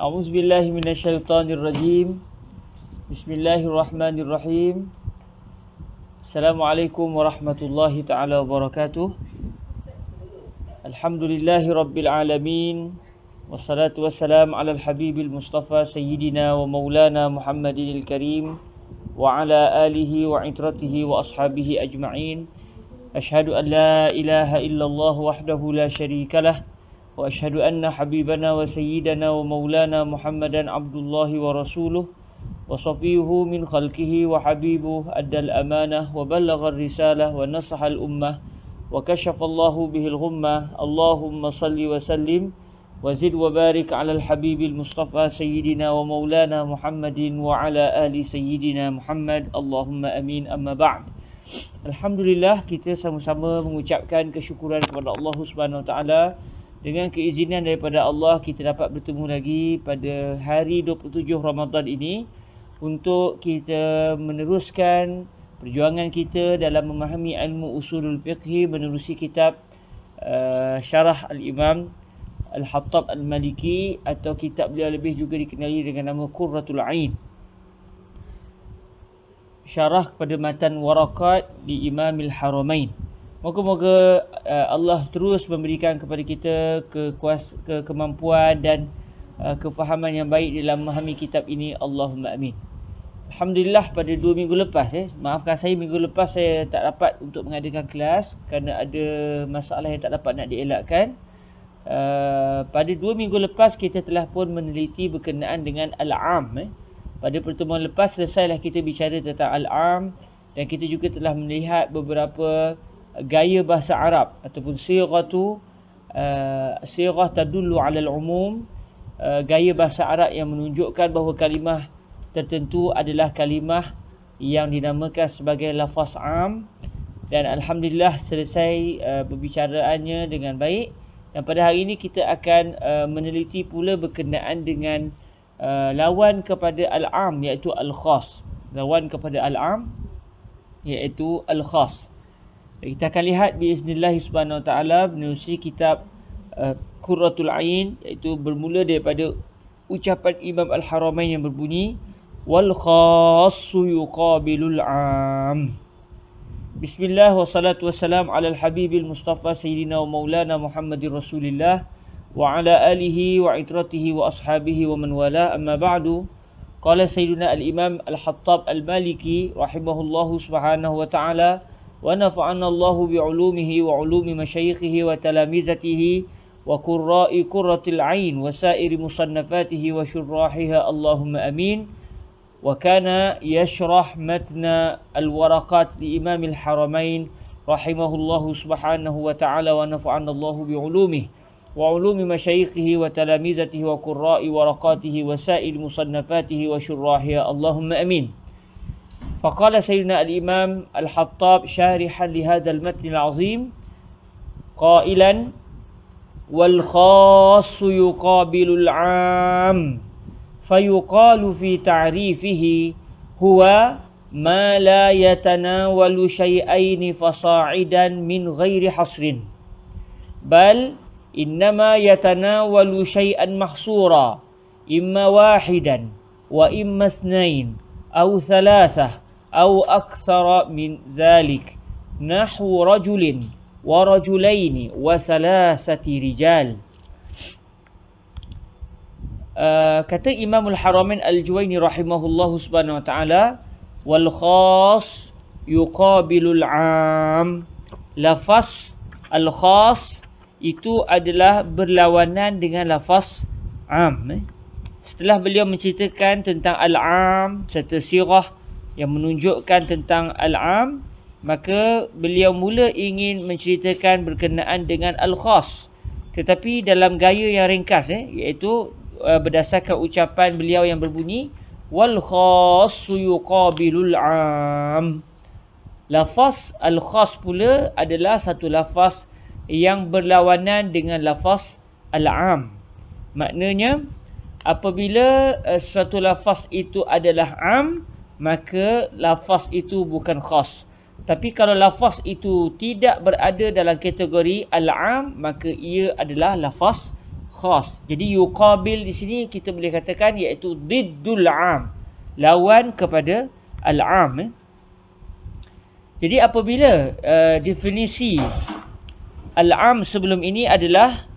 A'udzubillahi minasyaitonirrajim. Bismillahirrahmanirrahim. Assalamualaikum warahmatullahi taala wabarakatuh. Alhamdulillahi rabbil alamin. Wassalatu wassalam ala al-habibil mustafa sayyidina wa maulana Muhammadinil karim wa ala alihi wa itratihi wa ashabihi ajma'in. Ashhadu an la ilaha illallah wahdahu la syarikalah wa ashhadu anna habibana wa sayyidana wa maulana Muhammadan abdullahi wa rasuluh wa safiyuhu min khalqihi wa habibuh addal amanah wa ballagha risalah wa nasaha al-ummah wa kashafa Allahu bihil ghummah. Allahumma salli wa sallim wa zid wa barik ala al-habibil mustafa sayyidina wa maulana Muhammadin wa ala ali sayyidina Muhammad. Allahumma amin. Amma ba'd. Alhamdulillah, kita sama-sama mengucapkan kesyukuran kepada Allah Subhanahu Wa Taala. Dengan keizinan daripada Allah, kita dapat bertemu lagi pada hari 27 Ramadan ini untuk kita meneruskan perjuangan kita dalam memahami ilmu usulul fiqh menerusi kitab Syarah Al-Imam Al-Hattab Al-Maliki, atau kitab beliau lebih juga dikenali dengan nama Qurratul Ain, syarah kepada matan Warakat di Imamil Haramain. Moga-moga Allah terus memberikan kepada kita kemampuan dan kefahaman yang baik dalam memahami kitab ini. Allahumma amin. Alhamdulillah, pada 2 minggu lepas, maafkan saya, minggu lepas saya tak dapat untuk mengadakan kelas kerana ada masalah yang tak dapat nak dielakkan. Pada 2 minggu lepas kita telah pun meneliti berkenaan dengan Al-Am. Pada pertemuan lepas selesailah kita bicara tentang Al-Am, dan kita juga telah melihat beberapa gaya bahasa Arab ataupun sirah tadullu ala al-umum, gaya bahasa Arab yang menunjukkan bahawa kalimah tertentu adalah kalimah yang dinamakan sebagai lafaz am. Dan alhamdulillah selesai perbicaraannya dengan baik, dan pada hari ini kita akan meneliti pula berkenaan dengan lawan kepada al-am, iaitu al-khas. Lawan kepada al-am iaitu al-khas. Kita akan lihat biiznillah subhanahu wa ta'ala menerusi kitab Qurratul Ain, iaitu bermula daripada ucapan Imam Al-Haramain yang berbunyi wal khassu yuqabilul am. Bismillah wa salatu wassalam ala al-habibil mustafa sayyidina wa maulana Muhammadir Rasulillah wa ala alihi wa itratihi wa ashabihi wa man wala. Amma ba'du. Qala sayyidina al-imam Al-Hattab Al-Maliki rahimahullahu subhanahu wa ta'ala wa nafa'ana Allahu bi'ulumihi wa ulumi masyayikhihi wa talamizatihi wa qurra'i qurratil ain wa sa'iri musannafatihi wa syurrahiha. Allahumma amin. Wa kana yashrah matna al-waraqat li Imam al-Haramain rahimahullahu subhanahu wa ta'ala wa nafa'ana Allahu bi'ulumihi wa ulumi masyayikhihi wa talamizatihi wa qurra'i waraqatihi wa sa'iri musannafatihi wa syurrahiha. Allahumma amin. فقال سيدنا الإمام الحطاب شارحا لهذا المتن العظيم قائلا والخاص يقابل العام فيقال في تعريفه هو ما لا يتناول شيئين فصاعدا من غير حصر، بل إنما يتناول شيئا محصورا إما واحدا وإما اثنين أو ثلاثة أو أكثر من ذلك، نحو رجل ورجلين وثلاثة رجال. Kata Imam Al-Haramain Al-Juwaini rahimahullahu subhanahu wa ta'ala, wal khas yuqabilul am. Lafaz al-khas itu adalah berlawanan dengan lafaz am. Setelah beliau menceritakan tentang al-am serta sirah yang menunjukkan tentang al-am, maka beliau mula ingin menceritakan berkenaan dengan al-khas, tetapi dalam gaya yang ringkas, iaitu berdasarkan ucapan beliau yang berbunyi wal khassu yuqabilul am. Lafaz al-khas pula adalah satu lafaz yang berlawanan dengan lafaz al-am. Maknanya apabila suatu lafaz itu adalah am, maka lafaz itu bukan khas. Tapi kalau lafaz itu tidak berada dalam kategori al-am, maka ia adalah lafaz khas. Jadi yuqabil di sini kita boleh katakan iaitu diddul am, lawan kepada al-am. Jadi apabila definisi al-am sebelum ini adalah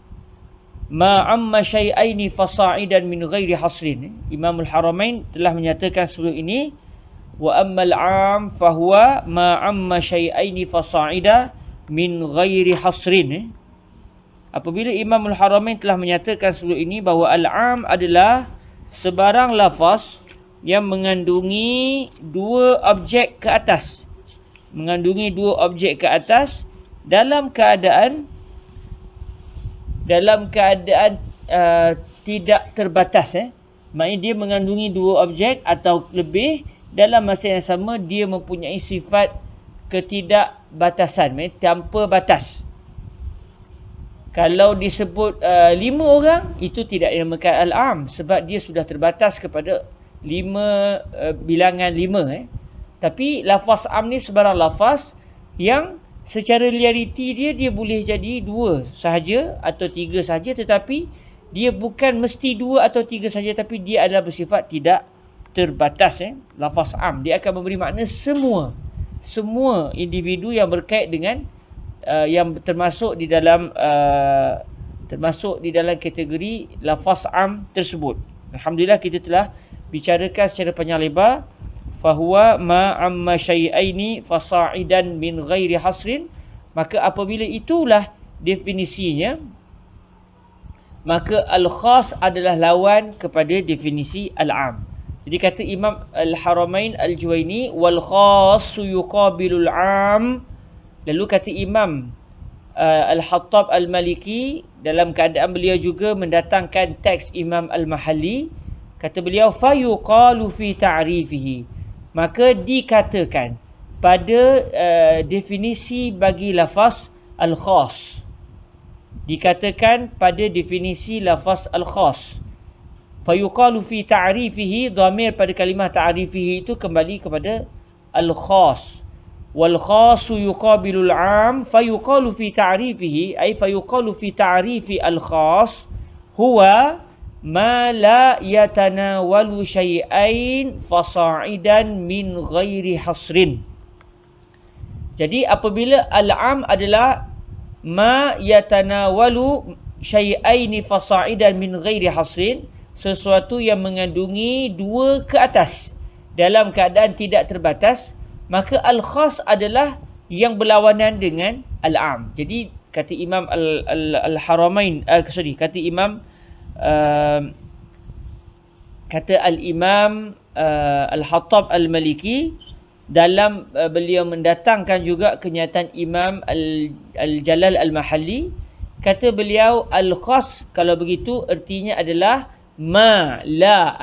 ma amma syai'aini fasa'idan min ghairi hasrin. Imam al-Haramain telah menyatakan sebelum ini wa ammal 'am fahuwa ma amma syai'aini fasa'ida min ghairi hasrin. Apabila Imam al-Haramain telah menyatakan sebelum ini bahawa al-'am adalah sebarang lafaz yang mengandungi dua objek ke atas. Mengandungi dua objek ke atas dalam keadaan tidak terbatas. Maknanya dia mengandungi dua objek atau lebih dalam masa yang sama, dia mempunyai sifat ketidakbatasan, tanpa batas. Kalau disebut 5 orang, itu tidak dinamakan al-am sebab dia sudah terbatas kepada 5 bilangan 5. Tapi lafaz am ni sebarang lafaz yang secara realiti dia boleh jadi 2 sahaja atau 3 sahaja, tetapi dia bukan mesti 2 atau 3 sahaja, tapi dia adalah bersifat tidak terbatas. Lafaz am dia akan memberi makna semua individu yang berkait dengan yang termasuk di dalam kategori lafaz am tersebut. Alhamdulillah kita telah bicarakan secara panjang lebar. Fahuwa ma amma syai'aini fasa'idan min ghairi hasrin. Maka apabila itulah definisinya, maka al-khas adalah lawan kepada definisi al-am. Jadi kata Imam al-Haramain al-Juwaini, wal khassu yuqabilul am. Lalu kata Imam al-Hattab al-Maliki, dalam keadaan beliau juga mendatangkan teks Imam al-Mahalli, kata beliau fayuqalu fi ta'rifihi. Maka dikatakan pada definisi bagi lafaz al-khas. Dikatakan pada definisi lafaz al-khas. Fayuqalu fi ta'rifihi, dhamir pada kalimah ta'rifihi itu kembali kepada al-khas. Wal khasu yuqabilul 'am, fayuqalu fi ta'rifihi ay fayuqalu fi ta'rifi al-khas huwa ma la yatanawalu syai'ain fasa'idan min ghairi hasrin. Jadi apabila al-'am adalah ma yatanawalu syai'aini fasa'idan min ghairi hasrin, sesuatu yang mengandungi 2 ke atas dalam keadaan tidak terbatas, maka al-khas adalah yang berlawanan dengan al-'am. Jadi kata Imam al-Haramain, kata Imam kata al-Imam al-Hattab al-Maliki, dalam beliau mendatangkan juga kenyataan Imam al-Jalal al-Mahalli, kata beliau al-khas kalau begitu artinya adalah ma la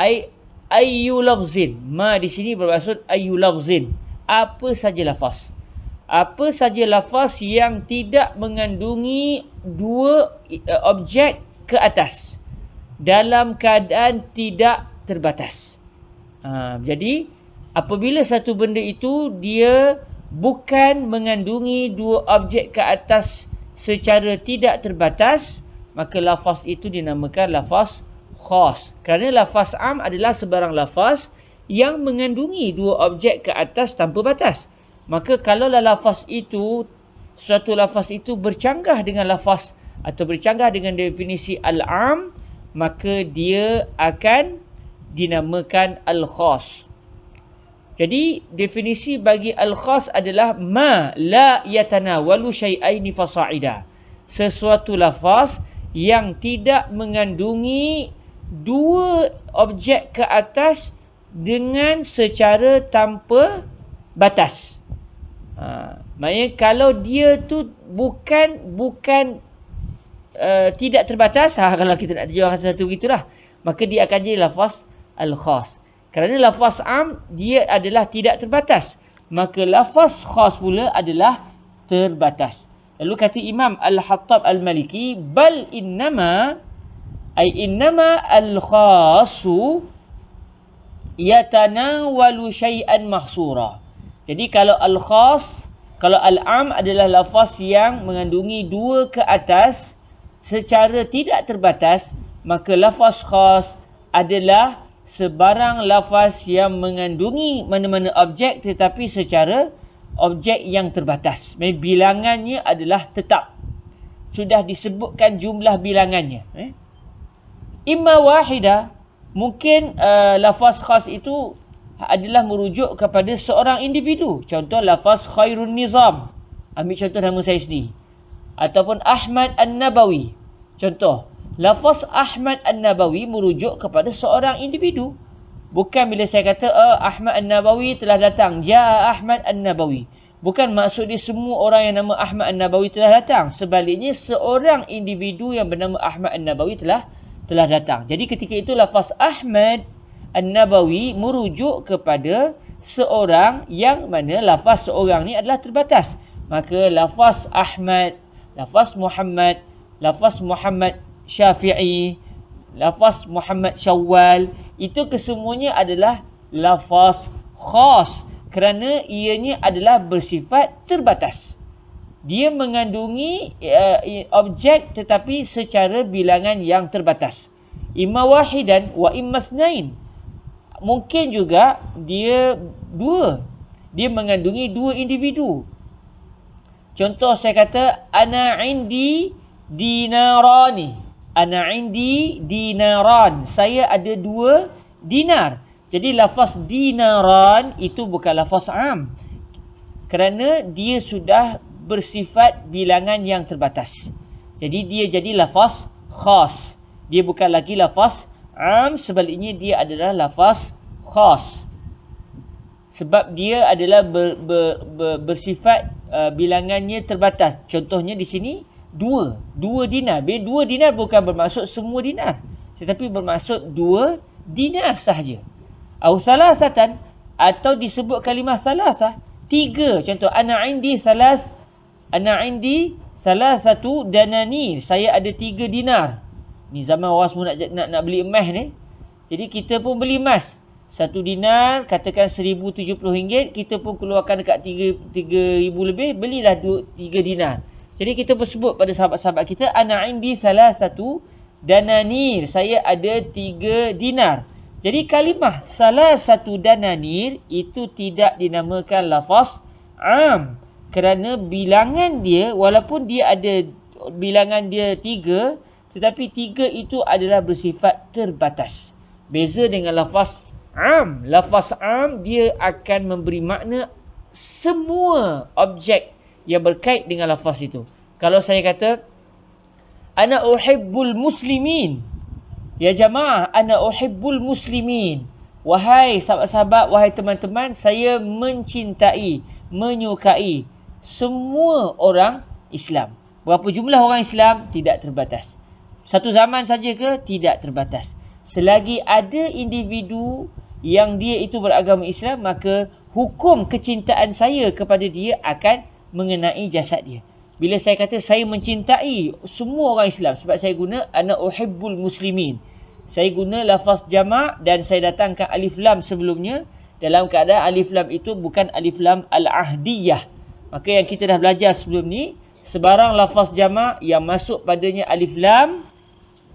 ayyu lafzin. Ma di sini bermaksud ayyu lafzin, apa saja lafaz. Apa saja lafaz yang tidak mengandungi 2 objek ke atas dalam keadaan tidak terbatas. Jadi apabila satu benda itu dia bukan mengandungi 2 objek ke atas secara tidak terbatas, maka lafaz itu dinamakan lafaz khas. Kerana lafaz am adalah sebarang lafaz yang mengandungi 2 objek ke atas tanpa batas. Maka kalau lafaz itu, suatu lafaz itu bercanggah dengan lafaz atau bercanggah dengan definisi al-am, maka dia akan dinamakan al-khas. Jadi definisi bagi al-khas adalah ma la yatanawalu syai'aini fasa'ida. Sesuatu lafaz yang tidak mengandungi 2 objek ke atas dengan secara tanpa batas. Maksudnya kalau dia tu bukan tidak terbatas, kalau kita nak terjemahkan satu begitulah, maka dia akan jadi lafaz al-khas. Kerana lafaz am dia adalah tidak terbatas, maka lafaz khas pula adalah terbatas. Lalu kata Imam al-Hattab al-Maliki, bal innama al-khasu yatanawalu syai'an mahsura. Jadi kalau al-khas, kalau al-am adalah lafaz yang mengandungi 2 ke atas secara tidak terbatas, maka lafaz khas adalah sebarang lafaz yang mengandungi mana-mana objek tetapi secara objek yang terbatas. Bilangannya adalah tetap. Sudah disebutkan jumlah bilangannya. Imma wahidah, mungkin lafaz khas itu adalah merujuk kepada seorang individu. Contoh lafaz khairun nizam. Ambil contoh nama saya sendiri. Ataupun Ahmad An-Nabawi. Contoh, lafaz Ahmad An-Nabawi merujuk kepada seorang individu. Bukan bila saya kata Ahmad An-Nabawi telah datang. Ja'a Ahmad An-Nabawi. Bukan maksud dia semua orang yang nama Ahmad An-Nabawi telah datang. Sebaliknya seorang individu yang bernama Ahmad An-Nabawi telah datang. Jadi ketika itu lafaz Ahmad An-Nabawi merujuk kepada seorang yang mana lafaz seorang ni adalah terbatas. Maka lafaz Ahmad, lafaz Muhammad Syafi'i, lafaz Muhammad Syawal, itu kesemuanya adalah lafaz khas kerana ianya adalah bersifat terbatas. Dia mengandungi objek tetapi secara bilangan yang terbatas. Imma wahidan wa imma snain. Mungkin juga dia dua. Dia mengandungi dua individu. Contoh saya kata ana indi dinarani. Ana indi dinaran. Saya ada 2 dinar. Jadi lafaz dinaran itu bukan lafaz am. Kerana dia sudah bersifat bilangan yang terbatas. Jadi dia jadi lafaz khas. Dia bukan lagi lafaz am, sebaliknya dia adalah lafaz khas. Sebab dia adalah bersifat bilangannya terbatas. Contohnya di sini 2 dinar. 2 dinar bukan bermaksud semua dinar, tetapi bermaksud 2 dinar sahaja. Au salasatan, atau disebut kalimah salasah, 3. Contoh ana indi salasatu dananir. Saya ada 3 dinar. Ni zaman orang semua nak beli emas ni. Jadi kita pun beli emas. 1 dinar katakan RM1,070, kita pun keluarkan dekat 3,000 lebih, belilah 3 dinar. Jadi kita pun sebut pada sahabat-sahabat kita, ana indi salasatu dananir. Saya ada 3 dinar. Jadi kalimah salasatu dananir itu tidak dinamakan lafaz am. Kerana bilangan dia, walaupun dia ada bilangan dia 3, tetapi 3 itu adalah bersifat terbatas. Beza dengan lafaz am. Lafaz am dia akan memberi makna semua objek yang berkait dengan lafaz itu. Kalau saya kata ana uhibbul muslimin. Ya jamaah, ana uhibbul muslimin. Wahai sahabat-sahabat, wahai teman-teman, saya mencintai, menyukai semua orang Islam. Berapa jumlah orang Islam? Tidak terbatas. Satu zaman saja ke? Tidak terbatas. Selagi ada individu yang dia itu beragama Islam, maka hukum kecintaan saya kepada dia akan mengenai jasad dia. Bila saya kata saya mencintai semua orang Islam, sebab saya guna ana uhibbul muslimin. Saya guna lafaz jama' dan saya datangkan alif lam sebelumnya. Dalam keadaan alif lam itu bukan alif lam al-ahdiyah. Maka yang kita dah belajar sebelum ni, sebarang lafaz jama' yang masuk padanya alif lam,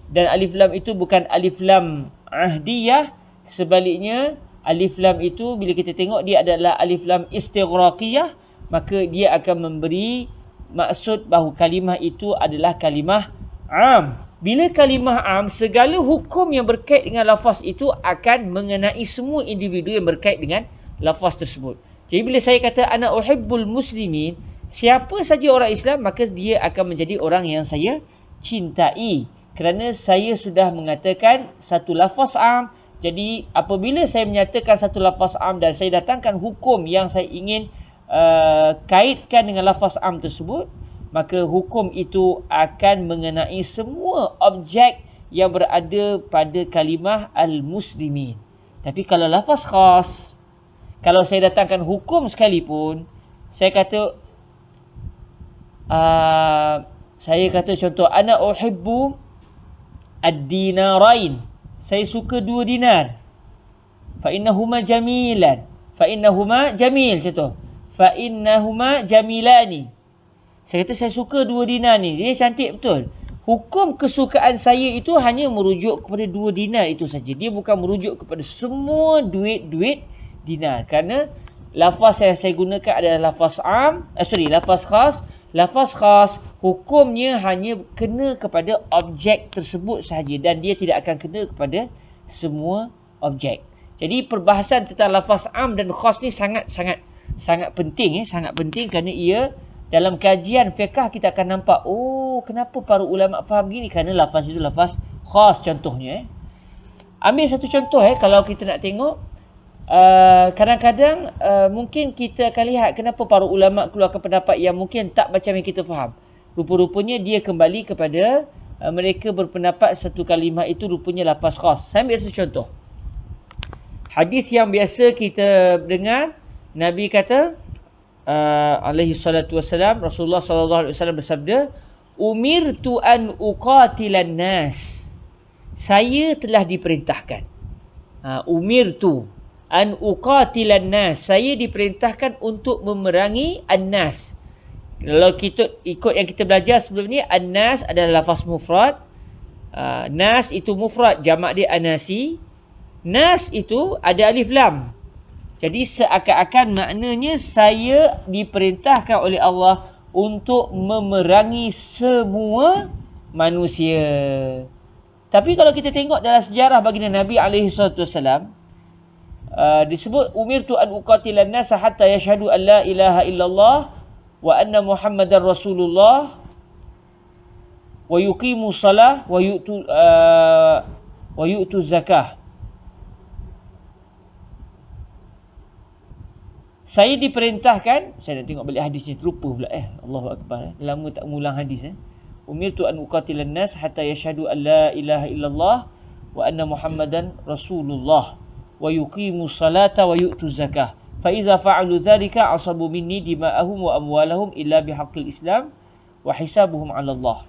dan alif lam itu bukan alif lam ahdiyah. Sebaliknya, alif lam itu bila kita tengok dia adalah alif lam istighraqiyah, maka dia akan memberi maksud bahawa kalimah itu adalah kalimah am. Bila kalimah am, segala hukum yang berkait dengan lafaz itu akan mengenai semua individu yang berkait dengan lafaz tersebut. Jadi bila saya kata ana uhibbul muslimin, siapa saja orang Islam, maka dia akan menjadi orang yang saya cintai. Kerana saya sudah mengatakan satu lafaz am. Jadi apabila saya menyatakan satu lafaz am dan saya datangkan hukum yang saya ingin kaitkan dengan lafaz am tersebut, maka hukum itu akan mengenai semua objek yang berada pada kalimah al-muslimin. Tapi kalau lafaz khas, kalau saya datangkan hukum sekalipun, saya kata contoh ana uhibbu ad-dinarain. Saya suka 2 dinar. Fa innahuma jamilan. Fa innahuma jamil, contoh. Fa innahuma jamilani. Saya kata saya suka 2 dinar ni. Dia cantik betul. hukum kesukaan saya itu hanya merujuk kepada 2 dinar itu saja. Dia bukan merujuk kepada semua duit-duit dinar. Kerana lafaz yang saya gunakan adalah lafaz lafaz khas. Lafaz khas hukumnya hanya kena kepada objek tersebut sahaja dan dia tidak akan kena kepada semua objek. Jadi perbahasan tentang lafaz am dan khas ni sangat penting sangat penting kerana ia dalam kajian fiqh kita akan nampak kenapa para ulama faham gini, kerana lafaz itu lafaz khas. Contohnya ambil satu contoh kalau kita nak tengok kadang-kadang mungkin kita akan lihat kenapa para ulama keluarkan pendapat yang mungkin tak macam yang kita faham. Rupa-rupanya dia kembali kepada mereka berpendapat satu kalimah itu rupanya lafaz khas. Saya ambil satu contoh. Hadis yang biasa kita dengar, Nabi kata alaihi salatu wassalam, Rasulullah sallallahu alaihi wasallam bersabda, umirtu an uqatilan nas. Saya telah diperintahkan. Umirtu an uqatilan nas. Saya diperintahkan untuk memerangi an-nas. Kalau kita ikut yang kita belajar sebelum ni, an-nas adalah lafaz mufrad. Nas itu mufrad, jamak dia anasi. Nas itu ada alif lam. Jadi seakan-akan maknanya saya diperintahkan oleh Allah untuk memerangi semua manusia. Tapi kalau kita tengok dalam sejarah baginda Nabi SAW, disebut umirtu an uqatilan nas hatta yashhadu an la ilaha illallah wa anna Muhammadar Rasulullah wa yuqimu salah wa yu'tu zakah. Saya diperintahkan, saya nak tengok balik hadis ni, terlupa pula Allahu Akbar. Lama tak mengulang hadis. Umirtu an uqatilan nas hatta yashhadu an la ilaha illallah wa anna Muhammadan Rasulullah wa yuqimu salata wa yu'tu zakah. Fa iza fa'alu dhalika asabu minni dima'ahum wa amwalahum illa bihaqqil Islam wa hisabuhum 'ala Allah.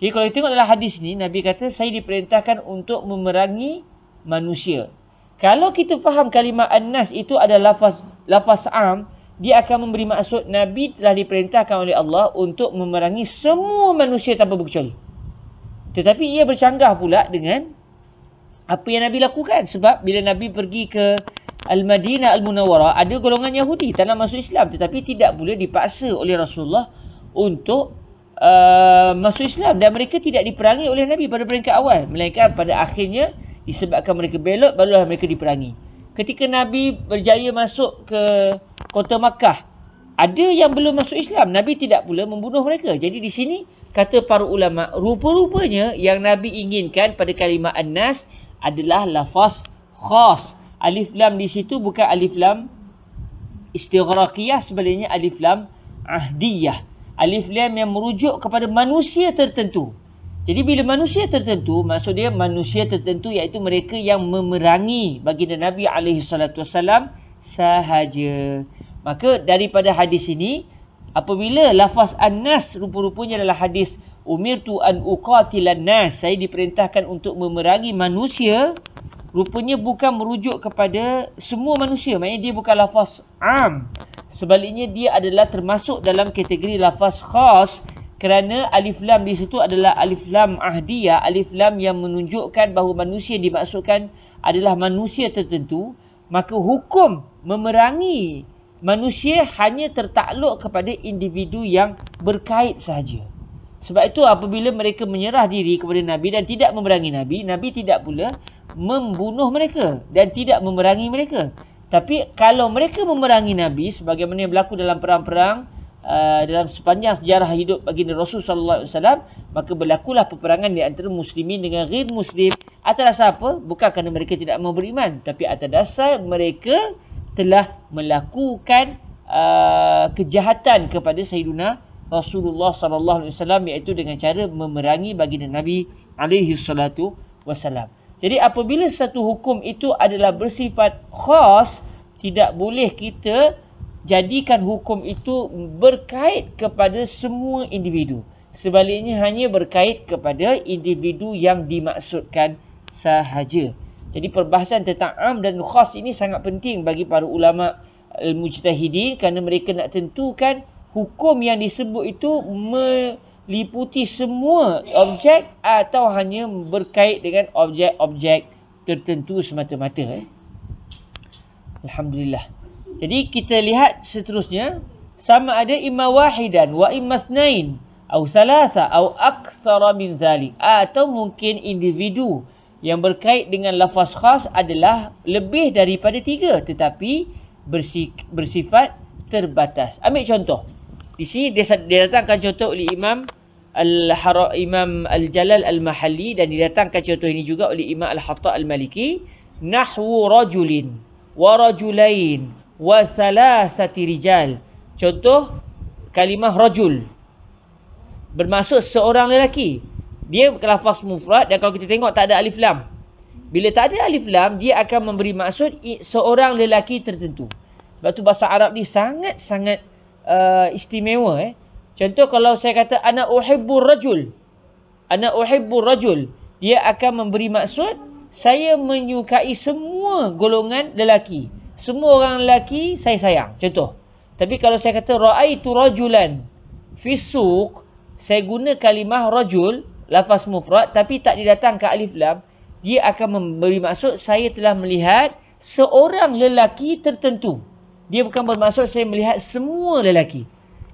Jadi kalau kita tengok dalam hadis ni, Nabi kata saya diperintahkan untuk memerangi manusia. Kalau kita faham kalimah an-nas itu adalah lafaz am, dia akan memberi maksud Nabi telah diperintahkan oleh Allah untuk memerangi semua manusia tanpa berkecuali. Tetapi ia bercanggah pula dengan apa yang Nabi lakukan. Sebab bila Nabi pergi ke Al-Madinah Al-Munawwarah, ada golongan Yahudi tak nak masuk Islam, tetapi tidak boleh dipaksa oleh Rasulullah untuk masuk Islam, dan mereka tidak diperangi oleh Nabi pada peringkat awal, melainkan pada akhirnya disebabkan mereka belot barulah mereka diperangi. Ketika Nabi berjaya masuk ke kota Makkah, ada yang belum masuk Islam, Nabi tidak pula membunuh mereka. Jadi di sini kata para ulama, rupa-rupanya yang Nabi inginkan pada kalimah an-nas adalah lafaz khas. Alif lam di situ bukan alif lam istighraqiyah, sebaliknya alif lam ahdiyah. Alif lam yang merujuk kepada manusia tertentu. Jadi bila manusia tertentu, maksud dia manusia tertentu iaitu mereka yang memerangi baginda Nabi SAW sahaja. Maka daripada hadis ini, apabila lafaz an-nas rupa-rupanya adalah hadis umirtu an uqatilan nas, saya diperintahkan untuk memerangi manusia, rupanya bukan merujuk kepada semua manusia. Maksudnya dia bukan lafaz am. Sebaliknya dia adalah termasuk dalam kategori lafaz khas, kerana alif lam di situ adalah alif lam ahdiyah, alif lam yang menunjukkan bahawa manusia dimaksudkan adalah manusia tertentu. Maka hukum memerangi manusia hanya tertakluk kepada individu yang berkait sahaja. Sebab itu apabila mereka menyerah diri kepada Nabi dan tidak memerangi Nabi, Nabi tidak pula membunuh mereka dan tidak memerangi mereka. Tapi kalau mereka memerangi Nabi, sebagaimana yang berlaku dalam perang-perang dalam sepanjang sejarah hidup baginda Rasul sallallahu alaihi wasallam, maka berlakulah peperangan di antara muslimin dengan ghair muslim. Atas dasar apa? Bukan kerana mereka tidak mau beriman, tapi atas dasar mereka telah melakukan kejahatan kepada Sayyiduna Rasulullah sallallahu alaihi wasallam, iaitu dengan cara memerangi baginda Nabi alaihi salatu wasallam. Jadi apabila satu hukum itu adalah bersifat khas, tidak boleh kita jadikan hukum itu berkait kepada semua individu. Sebaliknya hanya berkait kepada individu yang dimaksudkan sahaja. Jadi perbahasan tentang am dan khas ini sangat penting bagi para ulama al-mujtahidin, kerana mereka nak tentukan hukum yang disebut itu liputi semua objek atau hanya berkait dengan objek-objek tertentu semata-mata. Alhamdulillah. Jadi kita lihat seterusnya, sama ada imma wahidan wa imma itsnain atau thalatha atau aktsara min zalik, atau mungkin individu yang berkait dengan lafaz khas adalah lebih daripada 3 tetapi bersifat terbatas. Ambil contoh. Di sini dia datangkan contoh oleh Imam Al-Jalal Al-Mahalli, dan didatangkan contoh ini juga oleh Imam Al-Hatta Al-Maliki. Nahwu rajulin wa rajulain wa thalathati rijal. Contoh kalimah rajul bermaksud seorang lelaki. Dia lafaz mufrad, dan kalau kita tengok tak ada alif lam. Bila tak ada alif lam, dia akan memberi maksud seorang lelaki tertentu. Sebab tu bahasa Arab ni sangat-sangat istimewa. Contoh kalau saya kata ana uhibbur rajul. Ana uhibbur rajul. Dia akan memberi maksud saya menyukai semua golongan lelaki. Semua orang lelaki saya sayang. Contoh. Tapi kalau saya kata ra'aitu rajulan fi suq, saya guna kalimah rajul, lafaz mufrad, tapi tak didatangkan alif lam, dia akan memberi maksud saya telah melihat seorang lelaki tertentu. Dia bukan bermaksud saya melihat semua lelaki.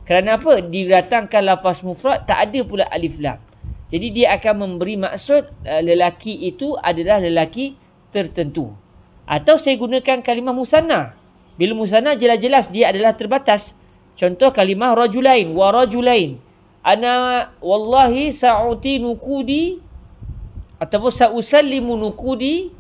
Kerana apa? Didatangkan lafaz mufrad, tak ada pula alif lam. Jadi dia akan memberi maksud lelaki itu adalah lelaki tertentu. Atau saya gunakan kalimah musanna. Bila musanna jelas-jelas dia adalah terbatas. Contoh kalimah rajulain wa rajulain. Ana wallahi sa'uti nukudi ataupun sa'usallimu nukudi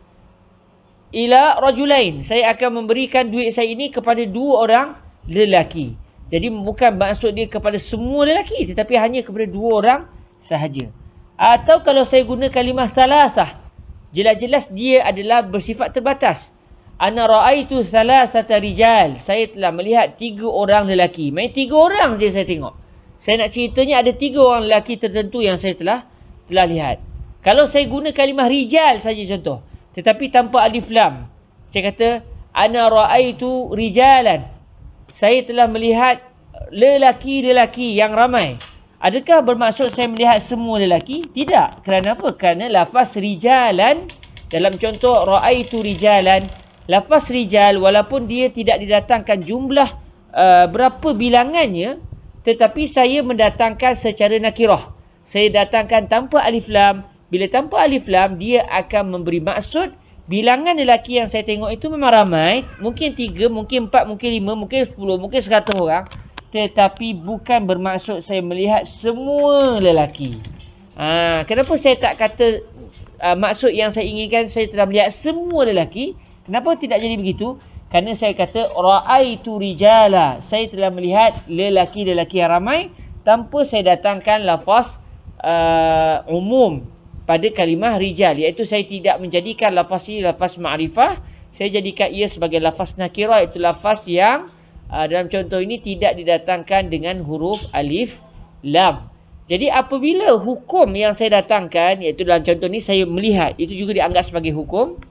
ila rajulain. Saya akan memberikan duit saya ini kepada 2 orang lelaki. Jadi bukan maksud dia kepada semua lelaki, tetapi hanya kepada 2 orang sahaja. Atau kalau saya guna kalimah salasah, jelas-jelas dia adalah bersifat terbatas. Ana ra'aitu salasata rijal. Saya telah melihat 3 orang lelaki. Main 3 orang je saya tengok. Saya nak ceritanya ada 3 orang lelaki tertentu yang saya telah lihat. Kalau saya guna kalimah rijal saja contoh, tetapi tanpa alif lam, saya kata ana ra'aitu rijalan. Saya telah melihat lelaki-lelaki yang ramai. Adakah bermaksud saya melihat semua lelaki? Tidak. Kerana apa? Kerana lafaz rijalan dalam contoh ra'aitu rijalan, lafaz rijal walaupun dia tidak didatangkan jumlah berapa bilangannya, tetapi saya mendatangkan secara nakirah. Saya datangkan tanpa alif lam. Bila tanpa alif lam, dia akan memberi maksud bilangan lelaki yang saya tengok itu memang ramai. Mungkin 3, mungkin 4, mungkin 5, mungkin 10, mungkin 100 orang. Tetapi bukan bermaksud saya melihat semua lelaki. Kenapa saya tak kata maksud yang saya inginkan saya telah melihat semua lelaki? Kenapa tidak jadi begitu? Kerana saya kata ra'aitu rijala. Saya telah melihat lelaki-lelaki yang ramai tanpa saya datangkan lafaz umum pada kalimah rijal, iaitu saya tidak menjadikan lafaz ini lafaz ma'rifah. Saya jadikan ia sebagai lafaz nakirah, iaitu lafaz yang dalam contoh ini tidak didatangkan dengan huruf alif lam. Jadi apabila hukum yang saya datangkan, iaitu dalam contoh ini saya melihat, itu juga dianggap sebagai hukum.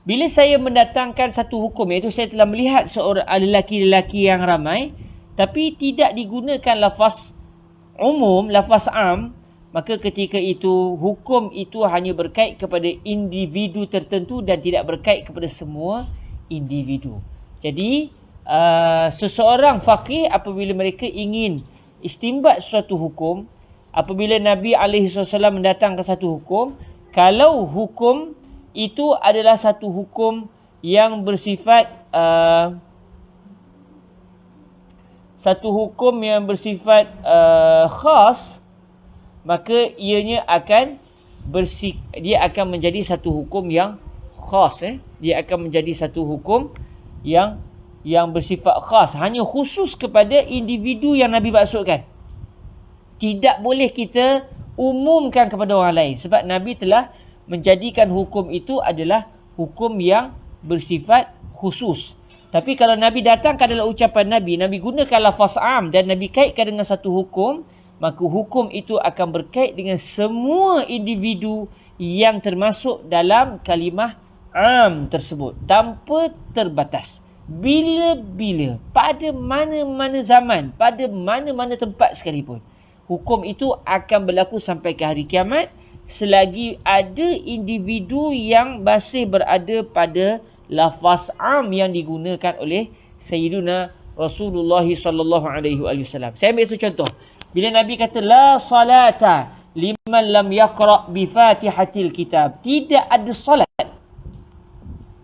Bila saya mendatangkan satu hukum, iaitu saya telah melihat seorang lelaki-lelaki yang ramai, tapi tidak digunakan lafaz umum, lafaz am, maka ketika itu hukum itu hanya berkait kepada individu tertentu dan tidak berkait kepada semua individu. Jadi seseorang faqih apabila mereka ingin istimbat suatu hukum, apabila Nabi SAW mendatangkan satu hukum, kalau hukum itu adalah satu hukum yang bersifat khas, maka ianya akan dia akan menjadi satu hukum yang khas. Dia akan menjadi satu hukum yang bersifat khas, hanya khusus kepada individu yang Nabi maksudkan. Tidak boleh kita umumkan kepada orang lain, sebab Nabi telah menjadikan hukum itu adalah hukum yang bersifat khusus. Tapi kalau Nabi datangkan adalah ucapan Nabi gunakan lafaz am dan Nabi kaitkan dengan satu hukum, maka hukum itu akan berkait dengan semua individu yang termasuk dalam kalimah am tersebut tanpa terbatas. Bila-bila, pada mana-mana zaman, pada mana-mana tempat sekalipun, hukum itu akan berlaku sampai ke hari kiamat selagi ada individu yang masih berada pada lafaz am yang digunakan oleh Sayyiduna Rasulullah sallallahu alaihi wasallam. Saya ambil satu contoh. Bila Nabi kata la salata liman lam yaqra bi Fatihatil Kitab, tidak ada solat.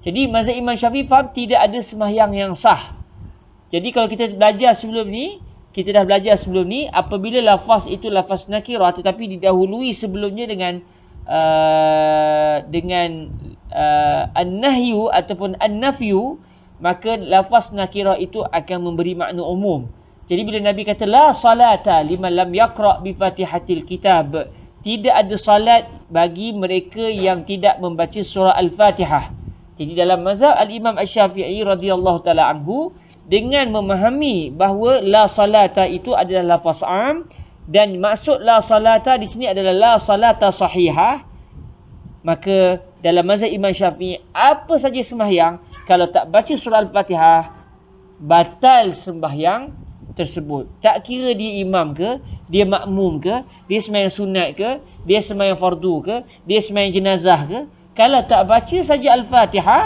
Jadi mazhab Imam Syafi'i faham tidak ada sembahyang yang sah. Jadi kalau kita belajar sebelum ni, kita dah belajar sebelum ni, apabila lafaz itu lafaz nakirah tetapi didahului sebelumnya dengan an-nahyu ataupun an-nafyu, maka lafaz nakirah itu akan memberi makna umum. Jadi bila Nabi kata la salata liman lam yaqra bi Fatihatil Kitab, tidak ada salat bagi mereka yang tidak membaca surah Al-Fatihah. Jadi dalam mazhab Al-Imam Asy-Syafi'i radhiyallahu taala anhu, dengan memahami bahawa la salata itu adalah lafaz am dan maksud la salata di sini adalah la salata sahihah, maka dalam mazhab Imam Syafi'i apa saja sembahyang kalau tak baca surah Al-Fatihah batal sembahyang tersebut. Tak kira dia imam ke, dia makmum ke, dia sembahyang sunat ke, dia sembahyang fardu ke, dia sembahyang jenazah ke, kalau tak baca saja Al-Fatihah,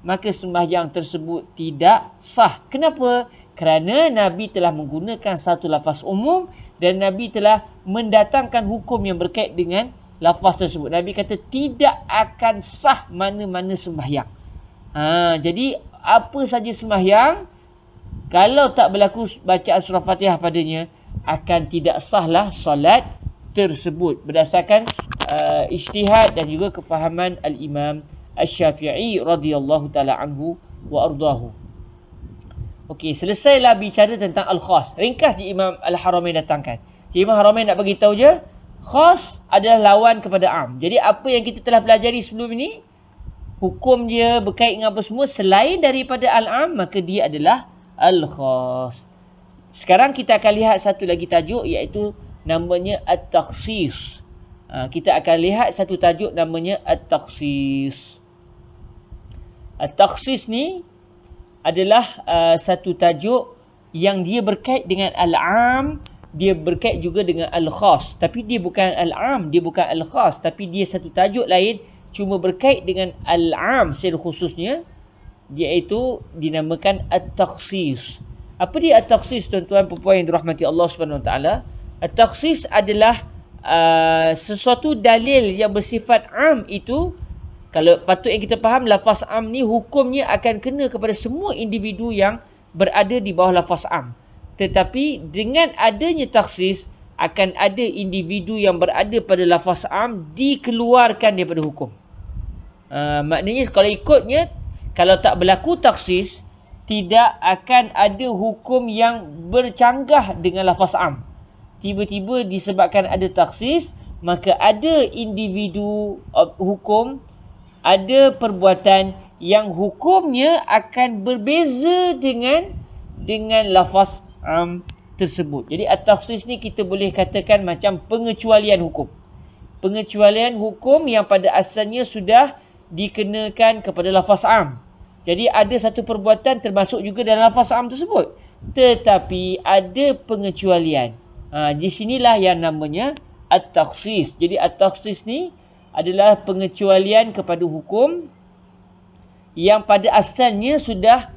maka sembahyang tersebut tidak sah. Kenapa? Kerana Nabi telah menggunakan satu lafaz umum dan Nabi telah mendatangkan hukum yang berkait dengan lafaz tersebut. Nabi kata tidak akan sah mana-mana sembahyang. Jadi apa saja sembahyang, kalau tak berlaku bacaan surah Fatihah padanya, akan tidak sahlah solat tersebut. Berdasarkan ijtihad dan juga kefahaman Al-Imam Asy-Syafi'i radhiyallahu taala anhu wa ardahu. Okey, selesailah bicara tentang al-khas. Ringkas je Imam Al-Haramain datangkan. Imam Al-Haramain nak bagi tahu je, khas adalah lawan kepada am. Jadi apa yang kita telah pelajari sebelum ini, hukum dia berkait dengan apa semua selain daripada al-am, maka dia adalah al-khas. Sekarang kita akan lihat satu lagi tajuk, iaitu namanya at-takhsis. Kita akan lihat satu tajuk namanya at-takhsis. At-takhsis ni adalah satu tajuk yang dia berkait dengan al-am, dia berkait juga dengan al-khas. Tapi dia bukan al-am, dia bukan al-khas, tapi dia satu tajuk lain, cuma berkait dengan al-am secara khususnya, iaitu dinamakan at-takhsis. Apa dia at-takhsis, tuan-tuan puan-puan yang dirahmati Allah Subhanahu Wa Taala? At-takhsis adalah sesuatu dalil yang bersifat am itu, kalau patut yang kita faham, lafaz am ni hukumnya akan kena kepada semua individu yang berada di bawah lafaz am. Tetapi dengan adanya takhsis, akan ada individu yang berada pada lafaz am dikeluarkan daripada hukum. Maknanya kalau ikutnya, kalau tak berlaku takhsis, tidak akan ada hukum yang bercanggah dengan lafaz am. Tiba-tiba disebabkan ada takhsis, maka ada individu hukum, ada perbuatan yang hukumnya akan berbeza dengan lafaz am tersebut. Jadi at-takhsis ni kita boleh katakan macam pengecualian hukum. Pengecualian hukum yang pada asalnya sudah dikenakan kepada lafaz am. Jadi ada satu perbuatan termasuk juga dalam lafaz am tersebut, tetapi ada pengecualian. Di sinilah yang namanya at-takhsis. Jadi at-takhsis ni adalah pengecualian kepada hukum yang pada asalnya sudah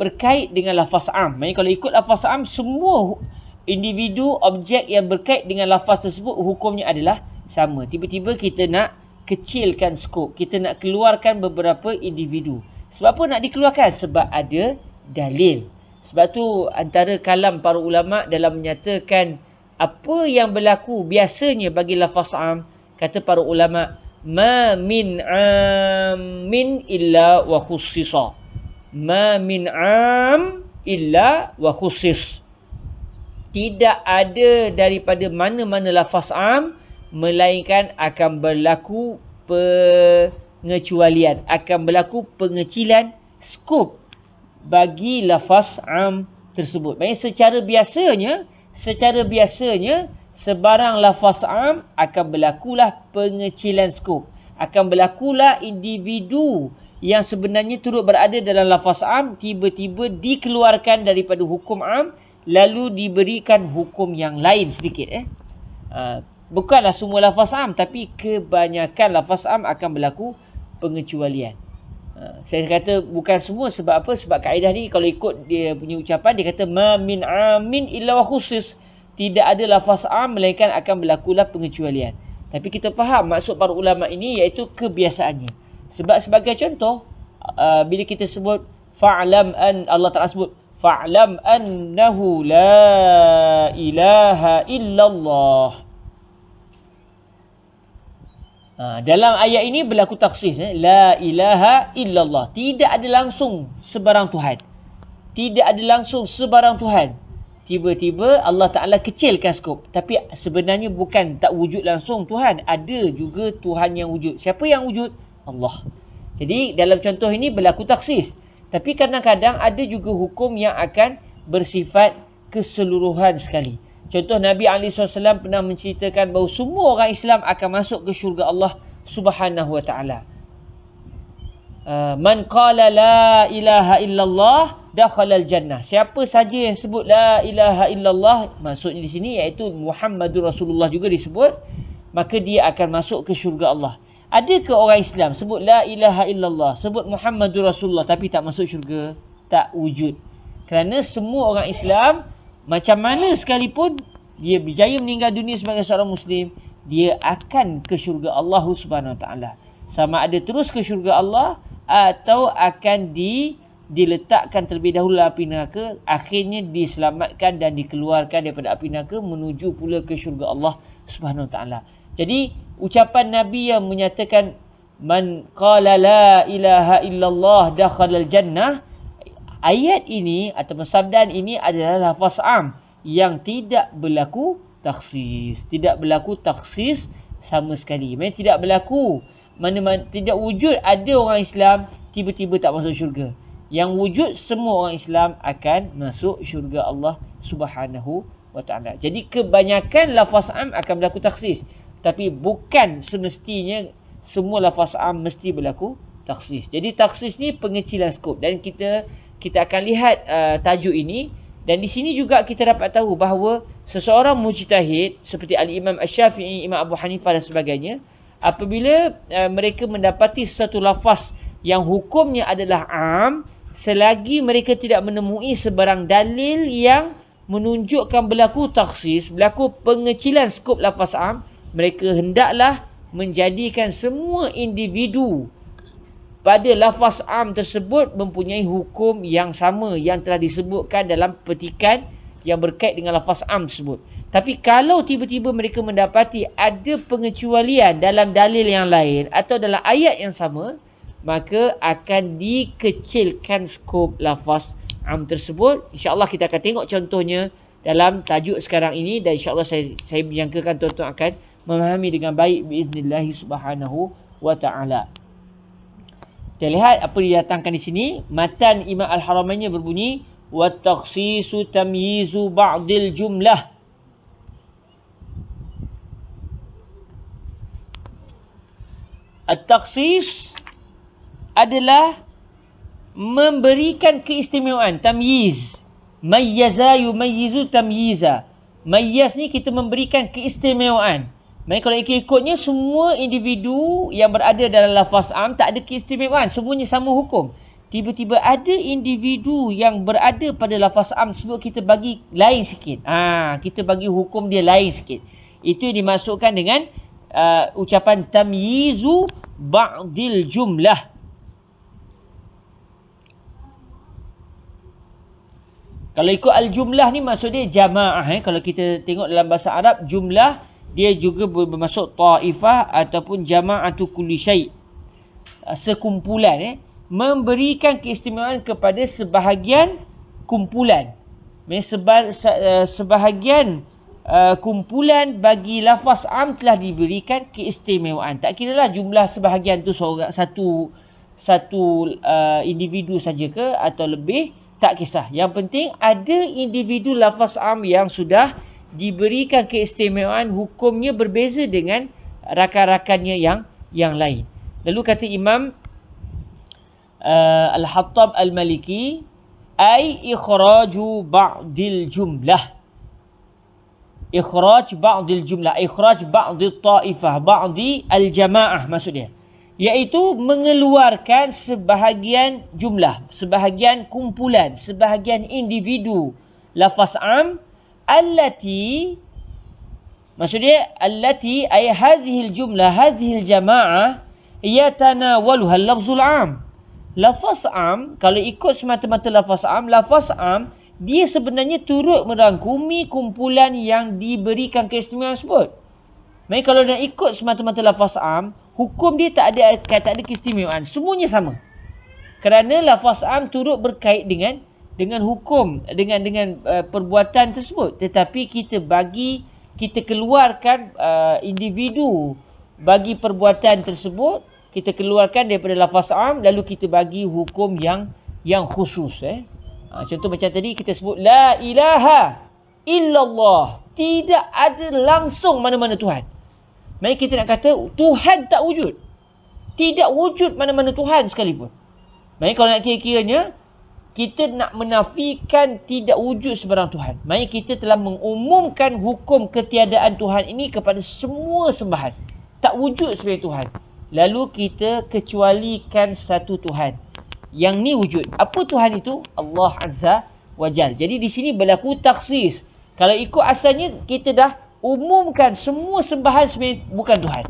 berkait dengan lafaz am. Maksudnya kalau ikut lafaz am, semua individu, objek yang berkait dengan lafaz tersebut hukumnya adalah sama. Tiba-tiba kita nak kecilkan skop, kita nak keluarkan beberapa individu. Sebab apa nak dikeluarkan? Sebab ada dalil. Sebab tu antara kalam para ulama dalam menyatakan apa yang berlaku biasanya bagi lafaz am, kata para ulama, ma min amin illa wa khussisa. Ma min am illa wa khussis. Tidak ada daripada mana-mana lafaz am melainkan akan berlaku pengecualian, akan berlaku pengecilan skop bagi lafaz am tersebut. Maksudnya secara biasanya sebarang lafaz am akan berlakulah pengecilan skop. Akan berlakulah individu yang sebenarnya turut berada dalam lafaz am tiba-tiba dikeluarkan daripada hukum am, lalu diberikan hukum yang lain sedikit. Bukanlah semua lafaz am, tapi kebanyakan lafaz am akan berlaku pengecualian. Saya kata bukan semua, sebab apa? Sebab kaedah ni kalau ikut dia punya ucapan, dia kata ma min amin illa wa khusus. Tidak ada lafaz am melainkan akan berlakulah pengecualian. Tapi kita faham maksud para ulama ini iaitu kebiasaannya. Sebab sebagai contoh, bila kita sebut fa'lam an, Allah Ta'ala sebut fa'lam annahu la ilaha illallah. Dalam ayat ini berlaku taksis. La ilaha illallah. Tidak ada langsung sebarang Tuhan. Tidak ada langsung sebarang Tuhan. Tiba-tiba Allah Ta'ala kecilkan skop. Tapi sebenarnya bukan tak wujud langsung Tuhan. Ada juga Tuhan yang wujud. Siapa yang wujud? Allah. Jadi dalam contoh ini berlaku taksis. Tapi kadang-kadang ada juga hukum yang akan bersifat keseluruhan sekali. Contoh Nabi SAW pernah menceritakan bahawa semua orang Islam akan masuk ke syurga Allah Subhanahu Wa Taala. Man qala la ilaha illallah dakhala al-jannah. Siapa saja yang sebut la ilaha illallah, maksudnya di sini iaitu Muhammadur Rasulullah juga disebut, maka dia akan masuk ke syurga Allah. Adakah orang Islam sebut la ilaha illallah, sebut Muhammadur Rasulullah tapi tak masuk syurga? Tak wujud. Kerana semua orang Islam, macam mana sekalipun dia berjaya meninggal dunia sebagai seorang Muslim, dia akan ke syurga Allah Subhanahu Wa Taala. Sama ada terus ke syurga Allah atau akan diletakkan terlebih dahulu dalam api neraka, akhirnya diselamatkan dan dikeluarkan daripada api neraka menuju pula ke syurga Allah Subhanahu Wa Taala. Jadi ucapan Nabi yang menyatakan man qala la ilaha illallah dakhala al-jannah, ayat ini atau sabdaan ini adalah lafaz am yang tidak berlaku takhsis. Tidak berlaku takhsis sama sekali. Memang tidak berlaku. Mana-mana tidak wujud ada orang Islam tiba-tiba tak masuk syurga. Yang wujud semua orang Islam akan masuk syurga Allah Subhanahu Wa Taala. Jadi kebanyakan lafaz am akan berlaku takhsis. Tapi bukan semestinya semua lafaz am mesti berlaku takhsis. Jadi takhsis ni pengecilan skop, dan kita akan lihat tajuk ini. Dan di sini juga kita dapat tahu bahawa seseorang mujtahid seperti Al-Imam Asy-Syafi'i, Imam Abu Hanifah dan sebagainya, apabila mereka mendapati sesuatu lafaz yang hukumnya adalah am, selagi mereka tidak menemui sebarang dalil yang menunjukkan berlaku takhsis, berlaku pengecilan skop lafaz am, mereka hendaklah menjadikan semua individu pada lafaz am tersebut mempunyai hukum yang sama yang telah disebutkan dalam petikan yang berkait dengan lafaz am tersebut. Tapi kalau tiba-tiba mereka mendapati ada pengecualian dalam dalil yang lain atau dalam ayat yang sama, maka akan dikecilkan skop lafaz am tersebut. InsyaAllah kita akan tengok contohnya dalam tajuk sekarang ini, dan insyaAllah saya menyangkakan tuan-tuan akan memahami dengan baik biiznillah subhanahu wa ta'ala. Kita lihat apa didatangkan di sini. Matan Imam Al-Haramainnya berbunyi wa takhsisu tamyizu ba'dil jumlah. At-takhsis adalah memberikan keistimewaan, tamyiz. Mayyaza yumayyizu tamyiza. Mayyaz ni kita memberikan keistimewaan. Maksudnya kalau ikut-ikutnya semua individu yang berada dalam lafaz am tak ada keistimewaan, semuanya sama hukum. Tiba-tiba ada individu yang berada pada lafaz am tersebut, kita bagi lain sikit. Kita bagi hukum dia lain sikit. Itu yang dimasukkan dengan ucapan tamyizu ba'dil jumlah. Kalau ikut al-jumlah ni maksud dia jamaah. Kalau kita tengok dalam bahasa Arab, jumlah dia juga bermaksud ta'ifah ataupun jama'atu kulli syai'. Sekumpulan. Memberikan keistimewaan kepada sebahagian kumpulan. Sebahagian kumpulan bagi lafaz am telah diberikan keistimewaan. Tak kiralah jumlah sebahagian tu satu individu saja ke atau lebih, tak kisah. Yang penting ada individu lafaz am yang sudah diberikan keistimewaan, hukumnya berbeza dengan rakan-rakannya yang lain. Lalu kata Imam Al-Hattab Al-Maliki, ay ikhraju ba'dil jumlah. Ikhraj ba'dil jumlah, ikhraj ba'dil ta'ifah, ba'dil al-jamaah maksudnya. Iaitu mengeluarkan sebahagian jumlah, sebahagian kumpulan, sebahagian individu. Lafaz am, allati, maksudnya allati ay hadhil jumlah, hadhil jamaah, yatanawaluha al-lafzul am. Lafaz am, kalau ikut semata-mata lafaz am, dia sebenarnya turut merangkumi kumpulan yang diberikan keistimewaan tersebut. Maksudnya kalau nak ikut semata-mata lafaz am, hukum dia tak ada keistimewaan. Semuanya sama. Kerana lafaz am turut berkait dengan hukum, dengan perbuatan tersebut. Tetapi kita keluarkan individu bagi perbuatan tersebut, kita keluarkan daripada lafaz am, lalu kita bagi hukum yang khusus. Contoh macam tadi kita sebut la ilaha illallah, tidak ada langsung mana-mana Tuhan. Mari kita nak kata Tuhan tak wujud, tidak wujud mana-mana Tuhan sekalipun. Mari kalau nak kira-kiranya kita nak menafikan tidak wujud sebarang Tuhan, mari kita telah mengumumkan hukum ketiadaan Tuhan ini kepada semua sembahan. Tak wujud sebagai Tuhan. Lalu kita kecualikan satu Tuhan. Yang ni wujud. Apa Tuhan itu? Allah Azza wa Jal. Jadi di sini berlaku takhsis. Kalau ikut asalnya, kita dah umumkan semua sembahan sebenarnya bukan Tuhan.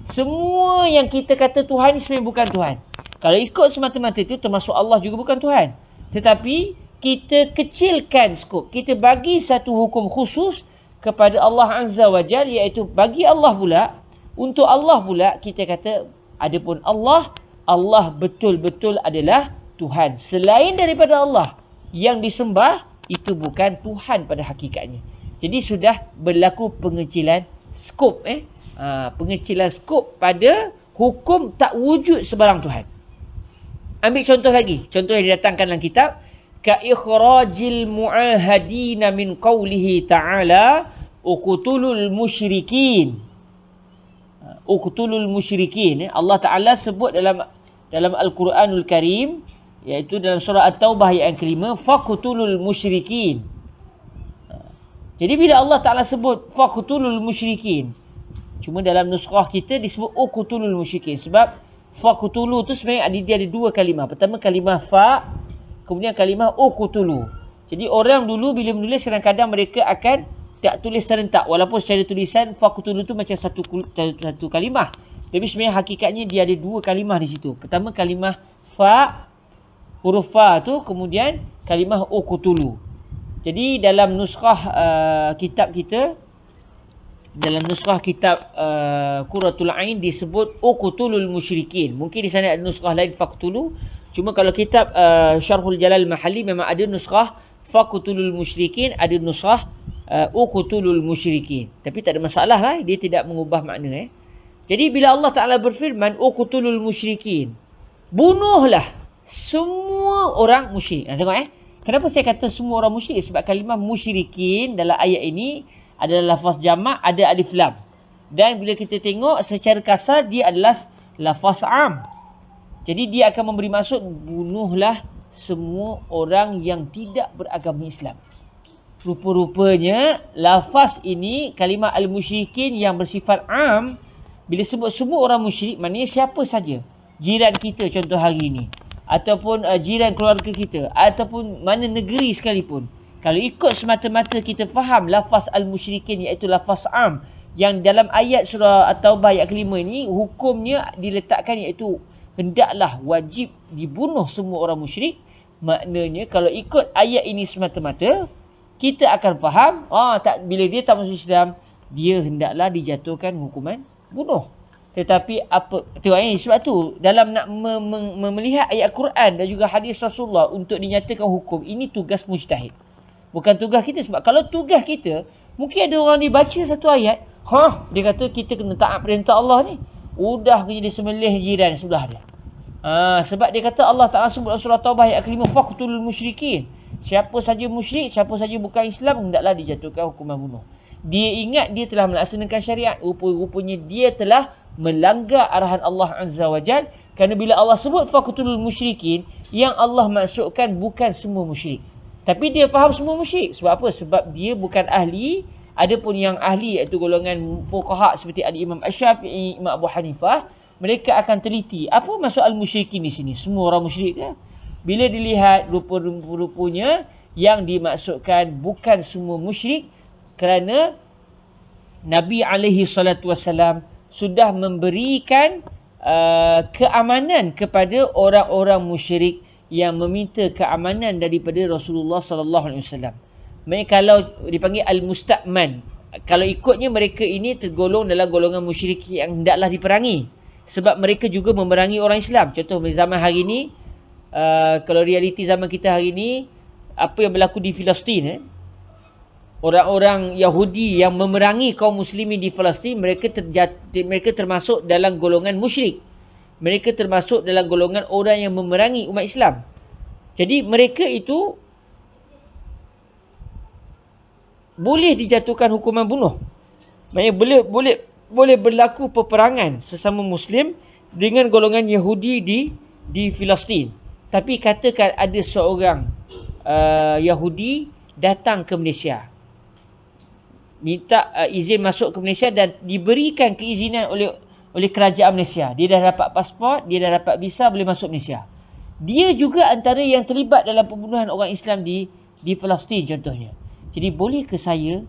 Semua yang kita kata Tuhan ni sebenarnya bukan Tuhan. Kalau ikut semata-mata itu, termasuk Allah juga bukan Tuhan. Tetapi kita kecilkan skop. Kita bagi satu hukum khusus kepada Allah Azza wa Jal, iaitu bagi Allah pula, untuk Allah pula kita kata adapun Allah betul-betul adalah Tuhan. Selain daripada Allah yang disembah, itu bukan Tuhan pada hakikatnya. Jadi sudah berlaku pengecilan skop. Pengecilan skop pada hukum tak wujud sebarang Tuhan. Ambil contoh lagi. Contoh yang didatangkan dalam kitab. Ka ikhrajil mu'ahadina min qawlihi ta'ala uqtulul musyrikin. Uqtulul musyrikin. Allah Ta'ala sebut dalam Al-Quranul Karim, iaitu dalam surah At-Taubah ayat yang kelima, faqtulul musyrikin. Jadi bila Allah Ta'ala sebut faqtulul musyrikin, cuma dalam nuskhah kita disebut uqtulul musyrikin. Sebab faqtulu tu sebenarnya dia ada dua kalimah. Pertama kalimah fa, kemudian kalimah uqtulu. Jadi orang dulu bila menulis kadang-kadang mereka akan tak tulis serentak. Walaupun secara tulisan faqtulu tu macam satu kalimah. Tapi sebenarnya hakikatnya dia ada dua kalimah di situ. Pertama kalimah fa, huruf fa tu, kemudian kalimah uqtulu. Jadi dalam nuskhah kitab kita, dalam nuskhah kitab Qurratul Ain disebut uqtulul musyrikin. Mungkin di sana ada nuskhah lain faqtulu. Cuma kalau kitab Syarhul Jalal Mahalli memang ada nuskhah faqtulul musyrikin, ada nuskhah uqtulul musyrikin. Tapi tak ada masalah lah, dia tidak mengubah makna. Jadi bila Allah Ta'ala berfirman uqtulul musyrikin, bunuhlah semua orang musyrik. Tengok kenapa saya kata semua orang musyrik? Sebab kalimah musyrikin dalam ayat ini adalah lafaz jamak, ada alif lam. Dan bila kita tengok secara kasar, dia adalah lafaz am. Jadi dia akan memberi maksud bunuhlah semua orang yang tidak beragama Islam. Rupa-rupanya lafaz ini, kalimah al-musyrikin yang bersifat am, bila sebut semua orang musyrik, maknanya siapa saja. Jiran kita contoh hari ini. Ataupun jiran keluarga kita. Ataupun mana negeri sekalipun. Kalau ikut semata-mata kita faham lafaz al-musyrikin, iaitu lafaz am. Yang dalam ayat surah At-Taubah ayat kelima ini, hukumnya diletakkan iaitu hendaklah wajib dibunuh semua orang musyrik. Maknanya kalau ikut ayat ini semata-mata, kita akan faham, bila dia tak masuk Islam, dia hendaklah dijatuhkan hukuman bunuh. Tetapi apa sebab tu dalam nak melihat ayat Quran dan juga hadis Rasulullah untuk dinyatakan hukum, ini tugas mujtahid, bukan tugas kita. Sebab kalau tugas kita, mungkin ada orang dibaca satu ayat, dia kata kita kena taat perintah Allah ni, udah kerja dia sembelih jiran sebelah dia. Sebab dia kata Allah Ta'ala sebut surah Taubah ayat kelima, faqtulul musyrikin. Siapa saja musyrik, siapa saja bukan Islam, hendaklah dijatuhkan hukuman bunuh. Dia ingat dia telah melaksanakan syariat, rupa-rupanya dia telah melanggar arahan Allah Azza wa Jal. Kerana bila Allah sebut faqtulul musyrikin, yang Allah maksudkan bukan semua musyrik, tapi dia faham semua musyrik. Sebab apa? Sebab dia bukan ahli Adapun yang ahli iaitu golongan fuqaha seperti Al-Imam Asy-Syafi'i, Imam Abu Hanifah, mereka akan teliti apa maksud al-musyrikin di sini. Semua orang musyrik ke? Bila dilihat rupa-rupanya yang dimaksudkan bukan semua musyrik, kerana Nabi alaihi salatu wasalam sudah memberikan keamanan kepada orang-orang musyrik yang meminta keamanan daripada Rasulullah sallallahu alaihi wasallam. Mereka kalau dipanggil al-musta'man, kalau ikutnya mereka ini tergolong dalam golongan musyrik yang hendaklah diperangi, sebab mereka juga memerangi orang Islam. Contoh zaman hari ini, kalau realiti zaman kita hari ini, apa yang berlaku di Palestin, orang-orang Yahudi yang memerangi kaum muslimin di Palestin, mereka termasuk dalam golongan musyrik. Mereka termasuk dalam golongan orang yang memerangi umat Islam. Jadi mereka itu boleh dijatuhkan hukuman bunuh. Maksudnya boleh berlaku peperangan sesama Muslim dengan golongan Yahudi di Palestin. Tapi katakan ada seorang Yahudi datang ke Malaysia, minta izin masuk ke Malaysia dan diberikan keizinan oleh kerajaan Malaysia. Dia dah dapat pasport, dia dah dapat visa, boleh masuk Malaysia. Dia juga antara yang terlibat dalam pembunuhan orang Islam di Palestin contohnya. Jadi boleh ke saya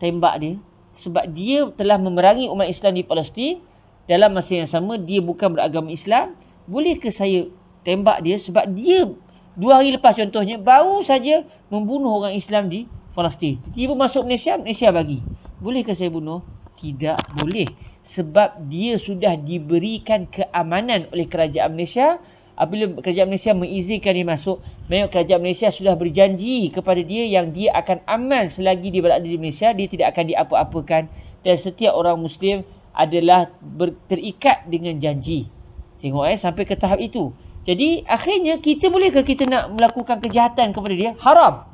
tembak dia sebab dia telah memerangi umat Islam di Palestin, dalam masa yang sama dia bukan beragama Islam? Boleh ke saya tembak dia sebab dia 2 hari lepas contohnya baru saja membunuh orang Islam di Palestin? Tiba masuk Malaysia, Malaysia bagi. Boleh ke saya bunuh? Tidak boleh. Sebab dia sudah diberikan keamanan oleh kerajaan Malaysia. Apabila kerajaan Malaysia mengizinkan dia masuk, memang kerajaan Malaysia sudah berjanji kepada dia yang dia akan aman selagi dia berada di Malaysia. Dia tidak akan diapa-apakan. Dan setiap orang Muslim adalah terikat dengan janji. Tengok sampai ke tahap itu. Jadi akhirnya boleh ke kita nak melakukan kejahatan kepada dia? Haram.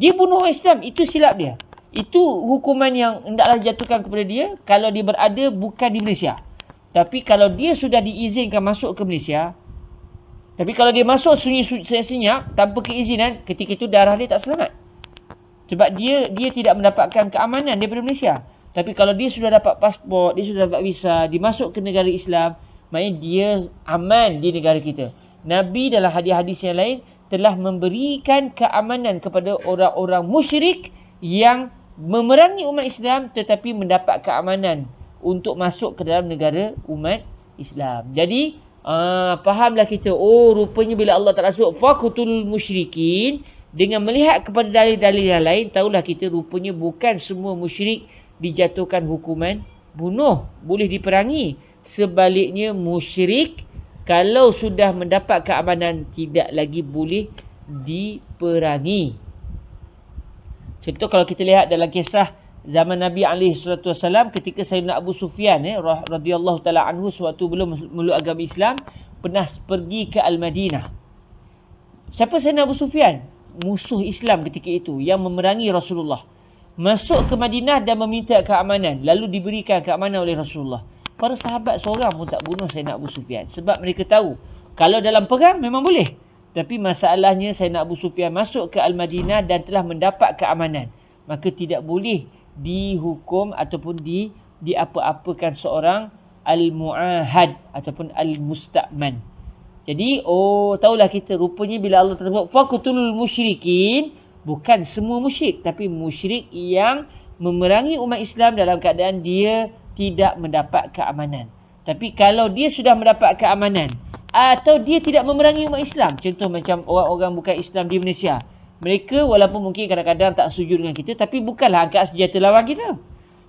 Dia bunuh orang Islam, itu silap dia. Itu hukuman yang hendaklah dijatuhkan kepada dia kalau dia berada bukan di Malaysia. Tapi kalau dia sudah diizinkan masuk ke Malaysia, tapi kalau dia masuk senyap tanpa keizinan, ketika itu darah dia tak selamat. Sebab dia tidak mendapatkan keamanan daripada Malaysia. Tapi kalau dia sudah dapat pasport, dia sudah dapat visa, dia masuk ke negara Islam, maknanya dia aman di negara kita. Nabi dalam hadis-hadis yang lain telah memberikan keamanan kepada orang-orang musyrik yang memerangi umat Islam tetapi mendapat keamanan untuk masuk ke dalam negara umat Islam. Jadi fahamlah kita, rupanya bila Allah Ta'ala sebut faqtul musyrikin, dengan melihat kepada dalil-dalil yang lain, tahulah kita rupanya bukan semua musyrik dijatuhkan hukuman bunuh, boleh diperangi. Sebaliknya musyrik kalau sudah mendapat keamanan tidak lagi boleh diperangi. Contoh kalau kita lihat dalam kisah zaman Nabi SAW ketika Sayyidina Abu Sufyan radhiyallahu ta'ala anhu, sewaktu belum meluk agama Islam, pernah pergi ke Al-Madinah. Siapa Sayyidina Abu Sufyan? Musuh Islam ketika itu yang memerangi Rasulullah. Masuk ke Madinah dan meminta keamanan, lalu diberikan keamanan oleh Rasulullah. Para sahabat seorang pun tak bunuh Sayyidina Abu Sufyan sebab mereka tahu kalau dalam perang memang boleh. Tapi masalahnya Sayyidina Abu Sufyan masuk ke Al-Madinah dan telah mendapat keamanan, maka tidak boleh dihukum ataupun diapa-apakan seorang al-mu'ahad ataupun al-musta'man. Jadi tahulah kita rupanya bila Allah tersebut faqtul musyrikin, bukan semua musyrik, tapi musyrik yang memerangi umat Islam dalam keadaan dia tidak mendapat keamanan. Tapi kalau dia sudah mendapat keamanan atau dia tidak memerangi umat Islam, contoh macam orang-orang bukan Islam di Malaysia, mereka walaupun mungkin kadang-kadang tak setuju dengan kita, tapi bukanlah angkat senjata lawan kita.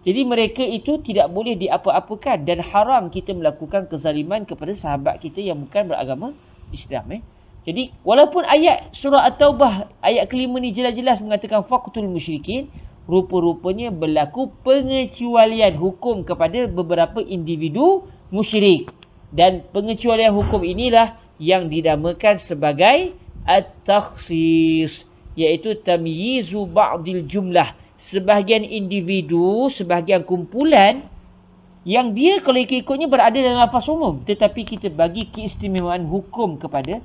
Jadi mereka itu tidak boleh diapa-apakan dan haram kita melakukan kezaliman kepada sahabat kita yang bukan beragama Islam. Jadi walaupun ayat surah At-Taubah ayat kelima ni jelas-jelas mengatakan faqtul musyrikin, rupa-rupanya berlaku pengecualian hukum kepada beberapa individu musyrik. Dan pengecualian hukum inilah yang dinamakan sebagai at-takhsis, iaitu tamyizu ba'dil jumlah. Sebahagian individu, sebahagian kumpulan yang dia kalau ikut-ikutnya berada dalam lafaz umum, tetapi kita bagi keistimewaan hukum kepada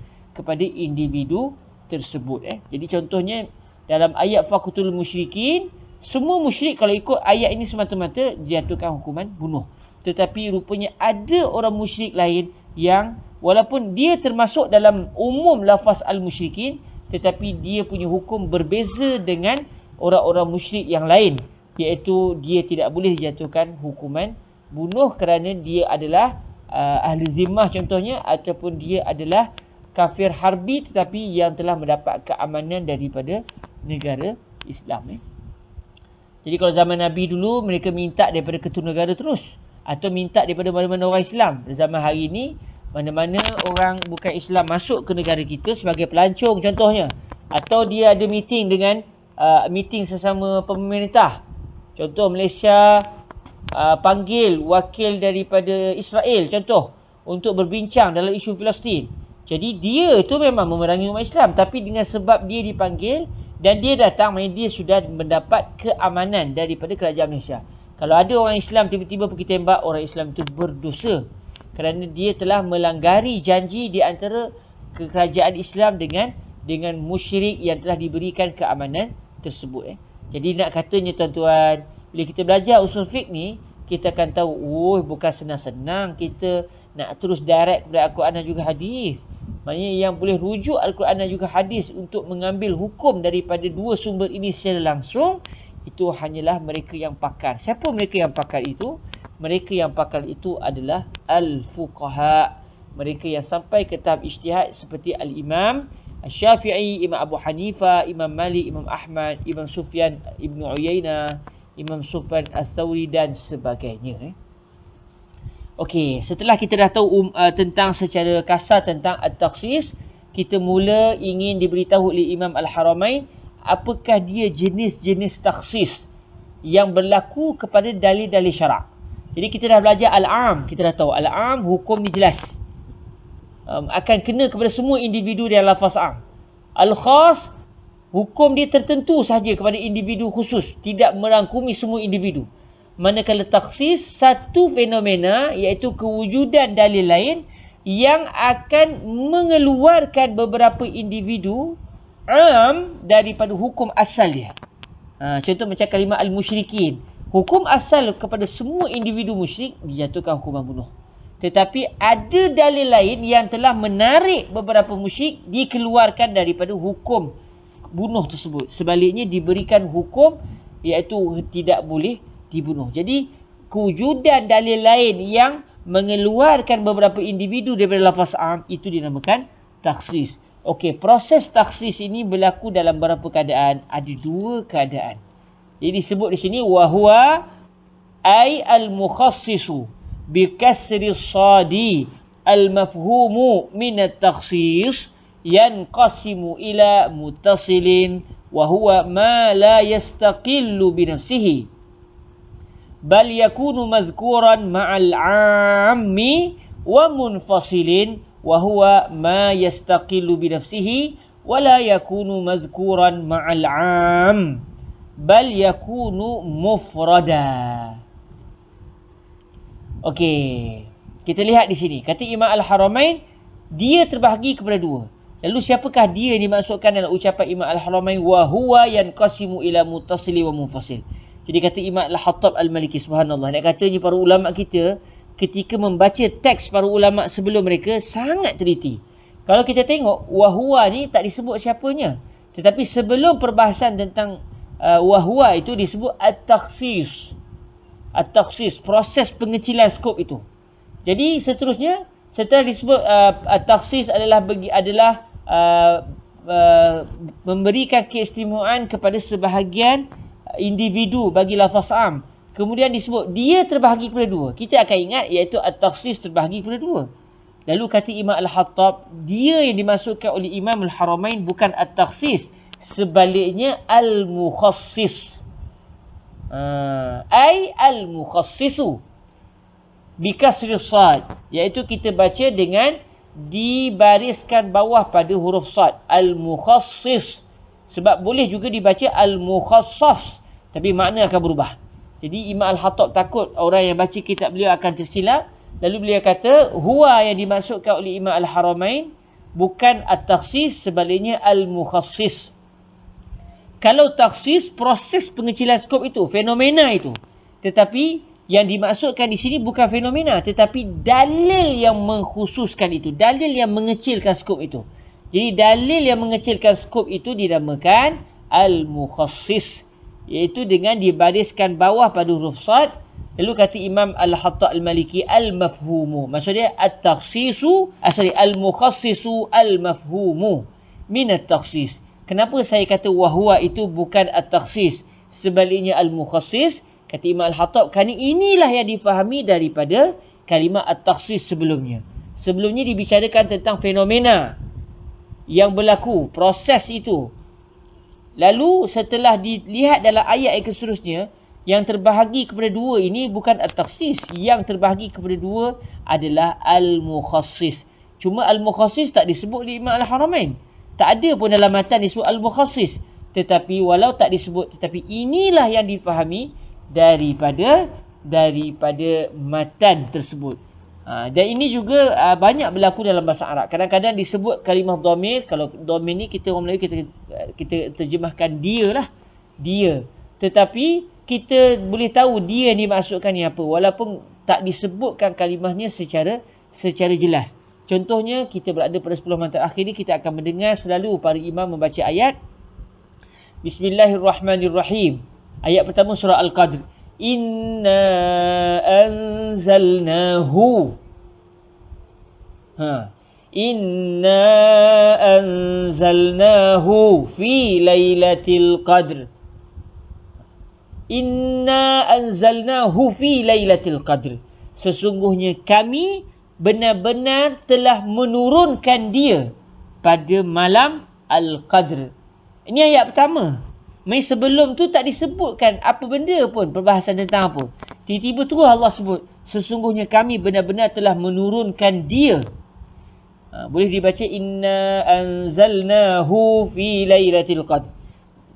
individu tersebut. Jadi contohnya dalam ayat faqtul musyrikin, semua musyrik kalau ikut ayat ini semata-mata dijatuhkan hukuman bunuh. Tetapi rupanya ada orang musyrik lain yang walaupun dia termasuk dalam umum lafaz al-musyrikin, tetapi dia punya hukum berbeza dengan orang-orang musyrik yang lain, iaitu dia tidak boleh dijatuhkan hukuman bunuh kerana dia adalah ahli zimmah contohnya, ataupun dia adalah kafir harbi tetapi yang telah mendapat keamanan daripada negara Islam. Jadi kalau zaman Nabi dulu mereka minta daripada ketua negara terus, atau minta daripada mana-mana orang Islam. Zaman hari ini mana-mana orang bukan Islam masuk ke negara kita sebagai pelancong contohnya, atau dia ada meeting dengan meeting sesama pemerintah. Contoh Malaysia panggil wakil daripada Israel contoh untuk berbincang dalam isu Palestin. Jadi dia tu memang memerangi umat Islam, tapi dengan sebab dia dipanggil dan dia datang, maknanya dia sudah mendapat keamanan daripada kerajaan Malaysia. Kalau ada orang Islam tiba-tiba pergi tembak, orang Islam itu berdosa kerana dia telah melanggari janji di antara kerajaan Islam dengan musyrik yang telah diberikan keamanan tersebut. Jadi nak katanya tuan-tuan, bila kita belajar usul fiqh ni, kita akan tahu, bukan senang-senang kita nak terus direct kepada Al-Quran dan juga hadis. Maknanya yang boleh rujuk Al-Quran dan juga hadis untuk mengambil hukum daripada dua sumber ini secara langsung, itu hanyalah mereka yang pakar. Siapa mereka yang pakar itu? Mereka yang pakar itu adalah al-fuqaha. Mereka yang sampai ke tahap ijtihad seperti Al-Imam Asy-Syafi'i, Imam Abu Hanifah, Imam Malik, Imam Ahmad, Imam Sufyan Ibn Uyainah, Imam Sufyan As-Sawri dan sebagainya. Okey, setelah kita dah tahu tentang secara kasar tentang at-takhsis, kita mula ingin diberitahu oleh Imam Al-Haramain apakah dia jenis-jenis takhsis yang berlaku kepada dalil-dalil syarak. Jadi kita dah belajar al-am, kita dah tahu al-am hukum ni jelas. Akan kena kepada semua individu yang lafaz am. Al-khas hukum dia tertentu sahaja kepada individu khusus, tidak merangkumi semua individu. Manakala takhsis satu fenomena iaitu kewujudan dalil lain yang akan mengeluarkan beberapa individu daripada hukum asal dia. Contoh macam kalimah al-musyrikin. Hukum asal kepada semua individu musyrik dijatuhkan hukuman bunuh. Tetapi ada dalil lain yang telah menarik beberapa musyrik dikeluarkan daripada hukum bunuh tersebut. Sebaliknya diberikan hukum iaitu tidak boleh dibunuh. Jadi kewujudan dalil lain yang mengeluarkan beberapa individu daripada lafaz am itu dinamakan takhsis. Okey, proses takhsis ini berlaku dalam beberapa keadaan. Ada dua keadaan. Jadi disebut di sini wahwa ay al-mukhassisu bi kasri as-sadi al-mafhumu min at-takhsis yanqasimu ila muttasilin wa huwa ma la yastaqillu bi nafsihi bal yakunu mazkuran ma'al 'ammi wa munfasilin wa huwa ma yastaqillu bi nafsihi wa la yakunu mazkuran ma'al 'am bal yakunu mufrada. Okey, kita lihat di sini kata Imam Al-Haramain dia terbahagi kepada dua. Lalu siapakah dia yang dimaksudkan dalam ucapan Imam Al-Haramain wa huwa yanqasimu ila muttasili wa munfasil. Jadi kata Imam Al-Hattab Al-Maliki, subhanallah, nak katanya para ulama kita ketika membaca teks para ulama sebelum mereka sangat teliti. Kalau kita tengok wahwa ni tak disebut siapanya, tetapi sebelum perbahasan tentang wahwa itu disebut at-takhsis. At-takhsis, proses pengecilan skop itu. Jadi seterusnya setelah disebut at-takhsis adalah memberikan keistimewaan kepada sebahagian individu bagi lafaz am. Kemudian disebut dia terbahagi kepada dua. Kita akan ingat iaitu at-takhsis terbahagi kepada dua. Lalu kata Imam Al-Hattab, dia yang dimaksudkan oleh Imam Al-Haramain bukan at-takhsis, sebaliknya al-mukhassis. Ay al-mukhassisu bi kasri sad, iaitu kita baca dengan dibariskan bawah pada huruf sad, al-mukhassis. Sebab boleh juga dibaca al-mukhassas, tapi makna akan berubah. Jadi Imam Al-Hattab takut orang yang baca kitab beliau akan tersilap. Lalu beliau kata huwa yang dimaksudkan oleh Imam Al-Haramain bukan at-takhsis, sebaliknya al-mukhassis. Kalau takhsis, proses pengecilan skop itu, fenomena itu. Tetapi yang dimaksudkan di sini bukan fenomena, tetapi dalil yang mengkhususkan itu, dalil yang mengecilkan skop itu. Jadi dalil yang mengecilkan skop itu dinamakan al-mukhassis, iaitu dengan dibariskan bawah pada huruf sad. Lalu kata Imam Al-Hatta Al-Maliki, al-mafhumu, maksudnya at-takhsisu, al-mukhassisu al-mafhumu min at-takhsis. Kenapa saya kata wahwa itu bukan at-takhsis, sebaliknya al-mukhassis? Kata Imam Al-Hattab, kerana inilah yang difahami daripada kalimah at-takhsis sebelumnya. Sebelumnya dibicarakan tentang fenomena yang berlaku, proses itu. Lalu setelah dilihat dalam ayat yang seterusnya, yang terbahagi kepada dua ini bukan at-takhsis. Yang terbahagi kepada dua adalah al-mukhassis. Cuma al-mukhassis tak disebut di Imam Al-Haramain. Tak ada pun dalam matan disebut al-mukhassis. Tetapi walau tak disebut, tetapi inilah yang difahami daripada matan tersebut. Dan ini juga banyak berlaku dalam bahasa Arab. Kadang-kadang disebut kalimah dhamir. Kalau dhamir ni kita orang Melayu kita terjemahkan dia lah. Dia. Tetapi kita boleh tahu dia ni maksudkan ni apa, walaupun tak disebutkan kalimahnya secara jelas. Contohnya, kita berada pada 10 malam terakhir ni, kita akan mendengar selalu para imam membaca ayat Bismillahirrahmanirrahim. Ayat pertama surah Al-Qadr. Inna anzalnahu. Inna anzalnahu fi lailatul qadr. Inna anzalnahu fi lailatul qadr. Sesungguhnya kami benar-benar telah menurunkan dia pada malam Al-Qadr. Ini ayat pertama. Sebelum tu tak disebutkan apa benda pun, perbahasan tentang apa. Tiba-tiba tu Allah sebut, sesungguhnya kami benar-benar telah menurunkan dia. Boleh dibaca inna anzalnahu fi lailatul qadr.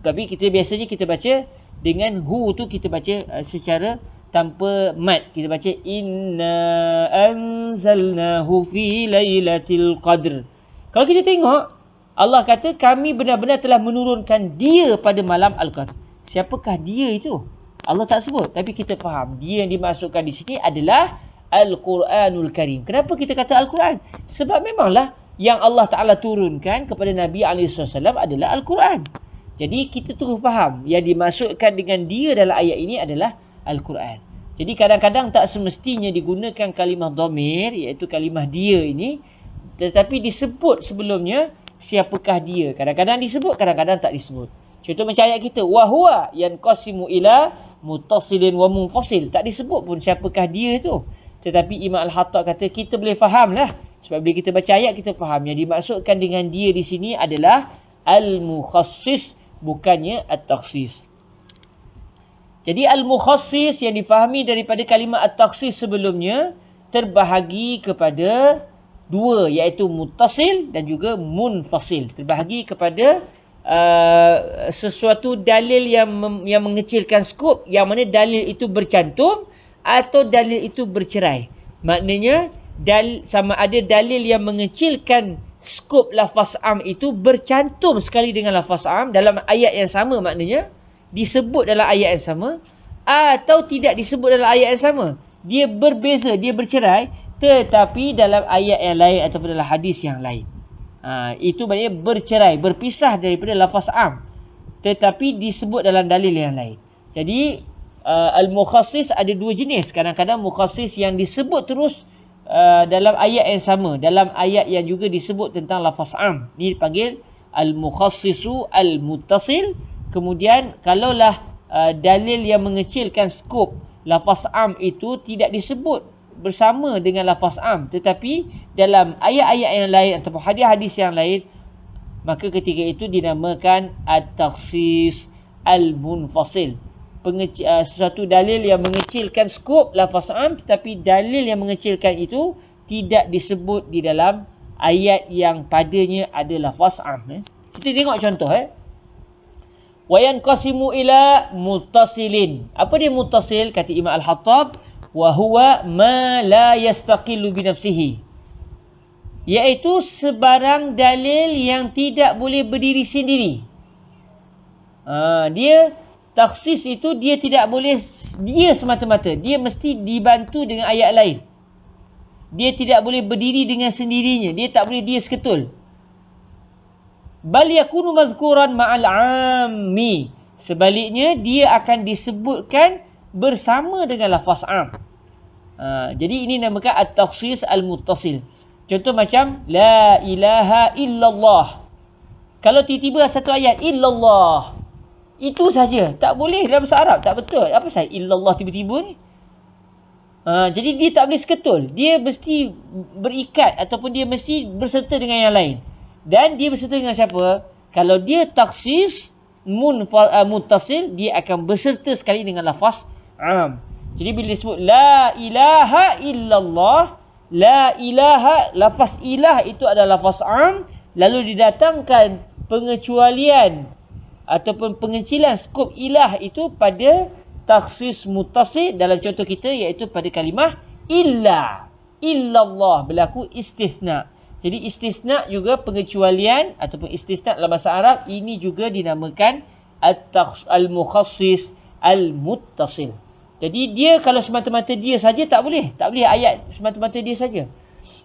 Tapi biasanya kita baca dengan hu tu, kita baca secara tanpa mat. Kita baca inna anzalnahu fi lailatul qadr. Kalau kita tengok, Allah kata kami benar-benar telah menurunkan dia pada malam Al-Qadr. Siapakah dia itu? Allah tak sebut, tapi kita faham dia yang dimaksudkan di sini adalah Al-Quranul Karim. Kenapa kita kata Al-Quran? Sebab memanglah yang Allah Ta'ala turunkan kepada Nabi SAW adalah Al-Quran. Jadi kita terus faham yang dimaksudkan dengan dia dalam ayat ini adalah Al-Quran. Jadi kadang-kadang tak semestinya digunakan kalimah dhamir, iaitu kalimah dia ini, tetapi disebut sebelumnya siapakah dia. Kadang-kadang disebut, kadang-kadang tak disebut. Contoh macam ayat kita, wahwa yanqasimu ila muttasilin wa munfasil. Tak disebut pun siapakah dia tu. Tetapi Imam Al-Hattab kata kita boleh faham lah. Sebab bila kita baca ayat, kita faham yang dimaksudkan dengan dia di sini adalah al-mukhassis, bukannya at-takhsis. Jadi al-mukhassis yang difahami daripada kalimah at-takhsis sebelumnya terbahagi kepada dua, iaitu muttasil dan juga munfasil. Terbahagi kepada sesuatu dalil yang mengecilkan skop, yang mana dalil itu bercantum atau dalil itu bercerai. Maknanya sama ada dalil yang mengecilkan skop lafaz am itu bercantum sekali dengan lafaz am dalam ayat yang sama, maknanya disebut dalam ayat yang sama, atau tidak disebut dalam ayat yang sama. Dia berbeza, dia bercerai, tetapi dalam ayat yang lain ataupun dalam hadis yang lain. Itu maknanya bercerai, berpisah daripada lafaz am, tetapi disebut dalam dalil yang lain. Jadi al-mukhassis ada dua jenis. Kadang-kadang mukhassis yang disebut terus dalam ayat yang sama, dalam ayat yang juga disebut tentang lafaz am, ni dipanggil al-mukhassisu al-muttasil. Kemudian kalaulah dalil yang mengecilkan skop lafaz am itu tidak disebut bersama dengan lafaz am, tetapi dalam ayat-ayat yang lain ataupun hadis-hadis yang lain, maka ketika itu dinamakan at-takhsis al-munfasil. Sesuatu dalil yang mengecilkan skop lafaz am, tetapi dalil yang mengecilkan itu tidak disebut di dalam ayat yang padanya ada lafaz am. Kita tengok contoh. Wa yanqasimu ila muttasilin. Apa dia muttasil? Kata Imam Al-Hattab, wa huwa ma la yastaqillu bi nafsihi. Iaitu sebarang dalil yang tidak boleh berdiri sendiri. Dia takhsis itu dia tidak boleh dia semata-mata. Dia mesti dibantu dengan ayat lain. Dia tidak boleh berdiri dengan sendirinya. Dia tak boleh dia seketul. Bal yakunu mazkuran ma'al 'ammi. Sebaliknya dia akan disebutkan bersama dengan lafaz 'am. Jadi ini namakan at-takhsis al-muttasil. Contoh macam la ilaha illallah. Kalau tiba-tiba satu ayat illallah, itu saja. Tak boleh dalam bahasa Arab. Tak betul. Apa saya illallah tiba-tiba ni? Jadi dia tak boleh seketul. Dia mesti berikat ataupun dia mesti berserta dengan yang lain. Dan dia berserta dengan siapa? Kalau dia takhsis muttasil, dia akan berserta sekali dengan lafaz am. Jadi bila disebut la ilaha illallah, la ilaha, lafaz ilah itu adalah lafaz am, lalu didatangkan pengecualian ataupun pengecilan skop ilah itu pada takhsis muttasil dalam contoh kita, iaitu pada kalimah illa. Illallah berlaku istisna. Jadi istisna juga pengecualian ataupun istisna dalam bahasa Arab ini juga dinamakan al-mukhassis al-muttasil. Jadi dia kalau semata-mata dia saja tak boleh. Tak boleh ayat semata-mata dia saja.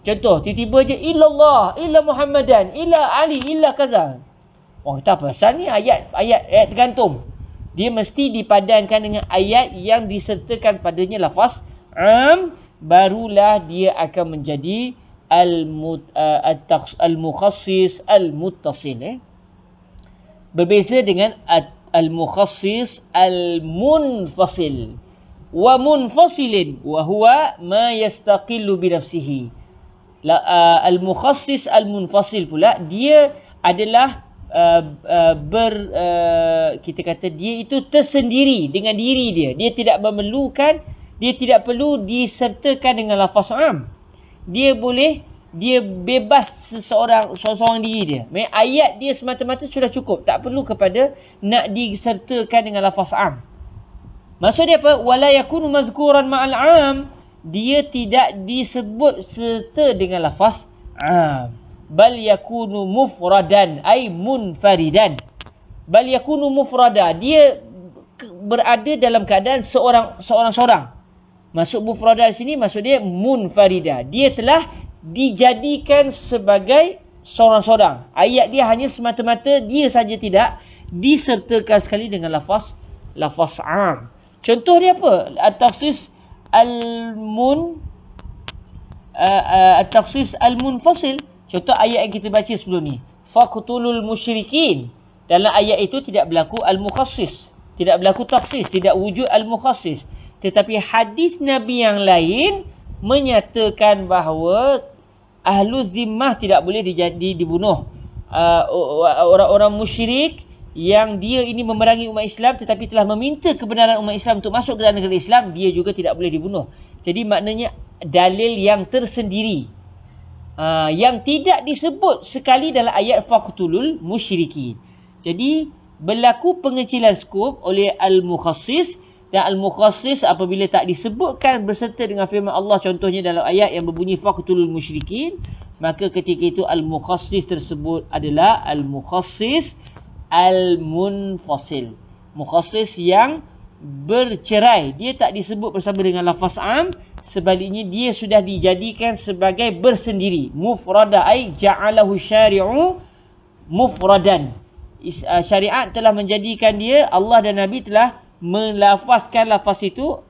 Contoh, tiba-tiba je illallah, illa Muhammadan, illa Ali, illa kaza. Kita apa pasal ni ayat tergantung. Dia mesti dipadankan dengan ayat yang disertakan padanya lafaz am, barulah dia akan menjadi al-mukhassis al-muttasil. Berbeza dengan al-mukhassis al-munfasil. Wa munfasilin wa huwa ma yastaqillu bi nafsihi. Al-mukhassis al-munfasil pula dia adalah kita kata dia itu tersendiri dengan diri dia. Dia tidak memerlukan, dia tidak perlu disertakan dengan lafaz am. Dia bebas seorang diri dia. Ayat dia semata-mata sudah cukup. Tak perlu kepada nak disertakan dengan lafaz am. Maksud dia apa? Wala yakunu mazkuran ma'al am. Dia tidak disebut serta dengan lafaz am. Bal yakunu mufradan ay munfaridan. Bal yakunu mufrada, dia berada dalam keadaan seorang-seorang. Maksud mufrada di sini maksud dia munfarida. Dia telah dijadikan sebagai seorang-seorang. Ayat dia hanya semata-mata dia saja, tidak disertakan sekali dengan lafaz am. Contoh dia apa? At-takhsis at-takhsis al-munfasil. Contoh ayat yang kita baca sebelum ni. Faqtulul musyrikin. Dalam ayat itu tidak berlaku al-mukhassis. Tidak berlaku takhsis. Tidak wujud al-mukhassis. Tetapi hadis Nabi yang lain menyatakan bahawa ahlu zimmah tidak boleh dibunuh. Orang-orang musyrik yang dia ini memerangi umat Islam tetapi telah meminta kebenaran umat Islam untuk masuk ke dalam negara Islam, dia juga tidak boleh dibunuh. Jadi maknanya dalil yang tersendiri. Yang tidak disebut sekali dalam ayat faqtulul musyrikin. Jadi berlaku pengecilan skop oleh al-mukhassis, dan al-mukhassis apabila tak disebutkan berserta dengan firman Allah, contohnya dalam ayat yang berbunyi faqtulul musyrikin, maka ketika itu al-mukhassis tersebut adalah al-mukhassis al-munfasil. Mukhassis yang bercerai, dia tak disebut bersama dengan lafaz am, sebaliknya dia sudah dijadikan sebagai bersendiri. Mufrada ay ja'alahu syari'u mufradan. Syariat telah menjadikan dia, Allah dan Nabi telah melafazkan lafaz itu,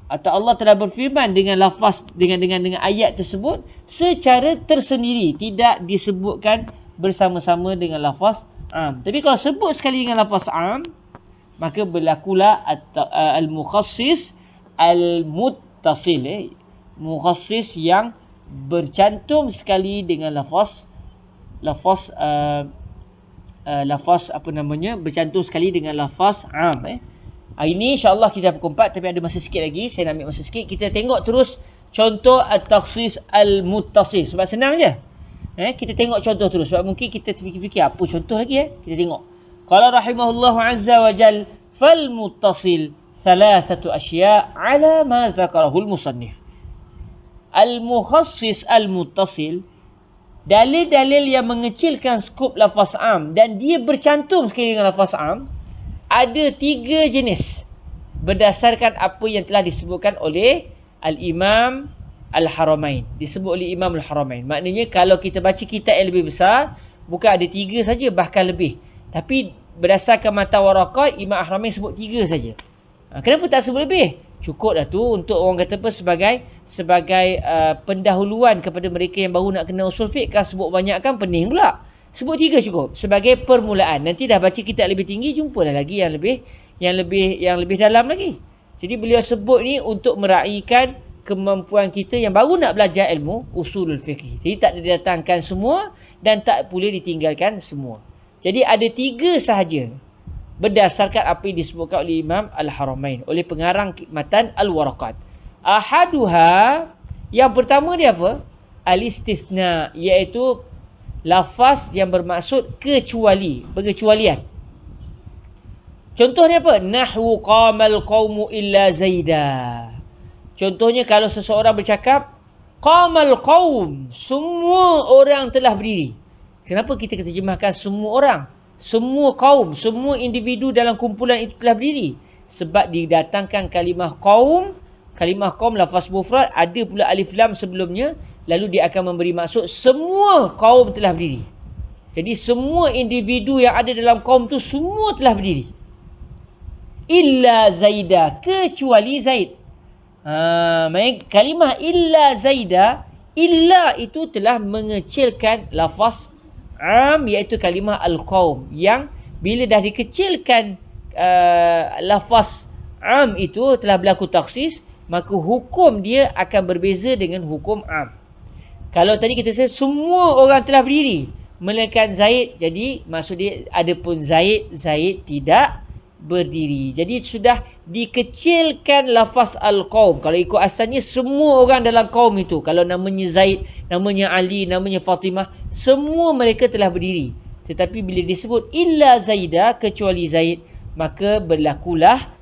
atau Allah telah berfirman dengan lafaz dengan ayat tersebut secara tersendiri, tidak disebutkan bersama-sama dengan lafaz am. Tapi kalau sebut sekali dengan lafaz am, maka berlakulah al-mukhassis al-muttasil. Mukhassis yang bercantum sekali dengan lafaz bercantum sekali dengan lafaz am. Hari ni insya-Allah kita pukul 4, tapi ada masa sikit lagi. Saya nak ambil masa sikit. Kita tengok terus contoh at-takhsis al-muttasil. Sebab senang je. Kita tengok contoh terus. Sebab mungkin kita terfikir-fikir apa contoh lagi. Kita tengok. Qala rahimahullahu azza wa jal fal muttasil thalathatu asya' ala ma zakarahul musannif. Al-mukhassis al-muttasil dalil-dalil yang mengecilkan skop lafaz am dan dia bercantum sekali dengan lafaz am ada 3 jenis berdasarkan apa yang telah disebutkan oleh Al-Imam Al-Haramain. Disebut oleh Imam Al-Haramain. Maknanya kalau kita baca kitab yang lebih besar, bukan ada 3 saja, bahkan lebih. Tapi berdasarkan mata warakah, Imam Al-Haramain sebut 3 saja. Kenapa tak sebut lebih? Cukup dah tu untuk orang kata apa, sebagai pendahuluan kepada mereka yang baru nak kenal usul fiqh. Kan sebut banyak kan pening pula. Sebut 3 cukup sebagai permulaan. Nanti dah baca kitab lebih tinggi, jumpalah lagi yang lebih dalam lagi. Jadi beliau sebut ni untuk meraihkan kemampuan kita yang baru nak belajar ilmu usulul fiqh. Jadi tak didatangkan semua dan tak boleh ditinggalkan semua. Jadi ada 3 sahaja berdasarkan apa yang disebutkan oleh Imam Al-Haramain, oleh pengarang matan Al-Waraqat. Ahaduha, yang pertama dia apa? Al-istisna, iaitu lafaz yang bermaksud kecuali, pengecualian. Contohnya apa? Nahwu qamal qaumu illa Zaida. Contohnya kalau seseorang bercakap qamal qaum, semua orang telah berdiri. Kenapa kita terjemahkan semua orang? Semua kaum, semua individu dalam kumpulan itu telah berdiri. Sebab didatangkan kalimah kaum lafaz mufrad, ada pula alif lam sebelumnya, lalu dia akan memberi maksud semua kaum telah berdiri. Jadi semua individu yang ada dalam kaum tu semua telah berdiri. Illa Zaida, kecuali Zaid. Kalimah illa Zaida, illa itu telah mengecilkan lafaz am, iaitu kalimah al-qaum, yang bila dah dikecilkan lafaz am itu telah berlaku taksis, maka hukum dia akan berbeza dengan hukum am. Kalau tadi kita sebut semua orang telah berdiri melainkan Zaid, jadi maksud dia adapun Zaid tidak berdiri. Jadi sudah dikecilkan lafaz al-qaum. Kalau ikut asalnya semua orang dalam kaum itu, kalau namanya Zaid, namanya Ali, namanya Fatimah, semua mereka telah berdiri. Tetapi bila disebut illa Zaida, kecuali Zaid, maka berlakulah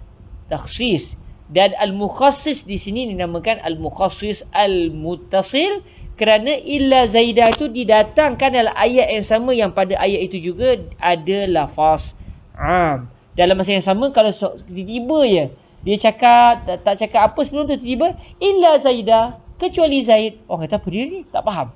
takhsis. Dan al-mukhassis di sini dinamakan al-mukhassis al-muttasil, kerana illa Zaida itu didatangkan dalam ayat yang sama, yang pada ayat itu juga ada lafaz am. Dalam masa yang sama, kalau tiba-tiba je dia cakap, tak cakap apa sebelum tu, tiba-tiba illa Zaida, kecuali Zaid, orang kata apa dia ni? Tak faham.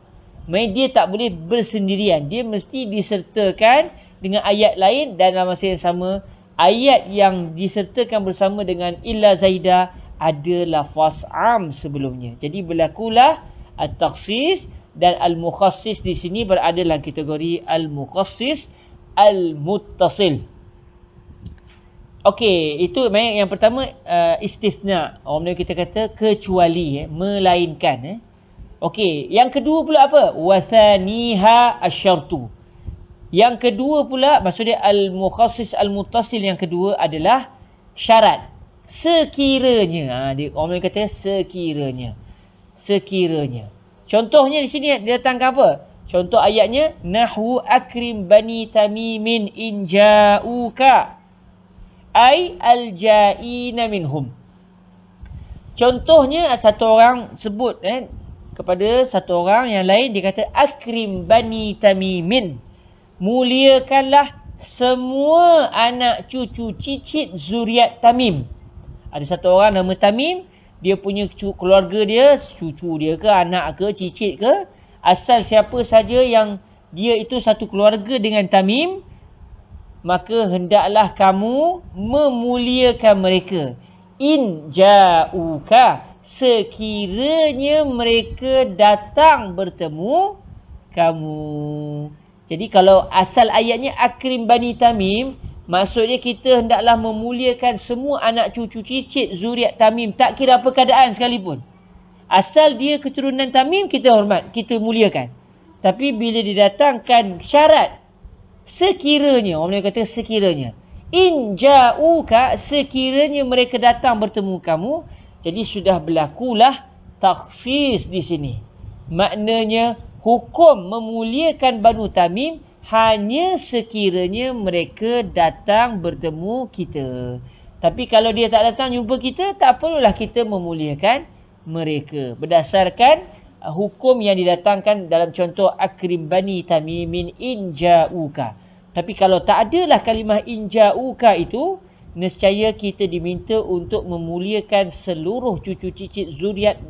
Maksudnya dia tak boleh bersendirian, dia mesti disertakan dengan ayat lain, dan dalam masa yang sama ayat yang disertakan bersama dengan illa Zaida ada lafaz am sebelumnya. Jadi berlakulah at-takhsis, dan al-mukhassis di sini berada dalam kategori al-mukhassis al-muttasil. Okey, itu yang pertama, istisna. Orang Melayu kita kata kecuali, melainkan. Okey, yang kedua pula apa? Wathaniha asyartu. Yang kedua pula, maksudnya al-mukhassis al-muttasil yang kedua adalah syarat. Sekiranya. Orang Melayu kata sekiranya. Sekiranya. Contohnya di sini didatangkan apa? Contoh ayatnya, nahwu akrim bani tamimin in ja'uka ay al-ja'ina minhum. Contohnya, satu orang sebut kepada satu orang yang lain, dia kata akrim bani tamimin, muliakanlah semua anak cucu cicit zuriat Tamim. Ada satu orang nama Tamim, dia punya keluarga dia, cucu dia ke, anak ke, cicit ke, asal siapa saja yang dia itu satu keluarga dengan Tamim, maka hendaklah kamu memuliakan mereka. In ja'uka, sekiranya mereka datang bertemu kamu. Jadi kalau asal ayatnya akrim bani Tamim, maksudnya kita hendaklah memuliakan semua anak cucu cicit zuriat Tamim, tak kira apa keadaan sekalipun. Asal dia keturunan Tamim, kita hormat, kita muliakan. Tapi bila didatangkan syarat sekiranya, orang kata sekiranya, in ja'uka, sekiranya mereka datang bertemu kamu, jadi sudah berlakulah takhsis di sini. Maknanya hukum memuliakan Banu Tamim hanya sekiranya mereka datang bertemu kita. Tapi kalau dia tak datang jumpa kita, tak perlulah kita memuliakan mereka. Berdasarkan hukum yang didatangkan dalam contoh akrim bani tamimin in ja'uka. Tapi kalau tak adalah kalimah in ja'uka itu, nescaya kita diminta untuk memuliakan seluruh cucu cicit zuriat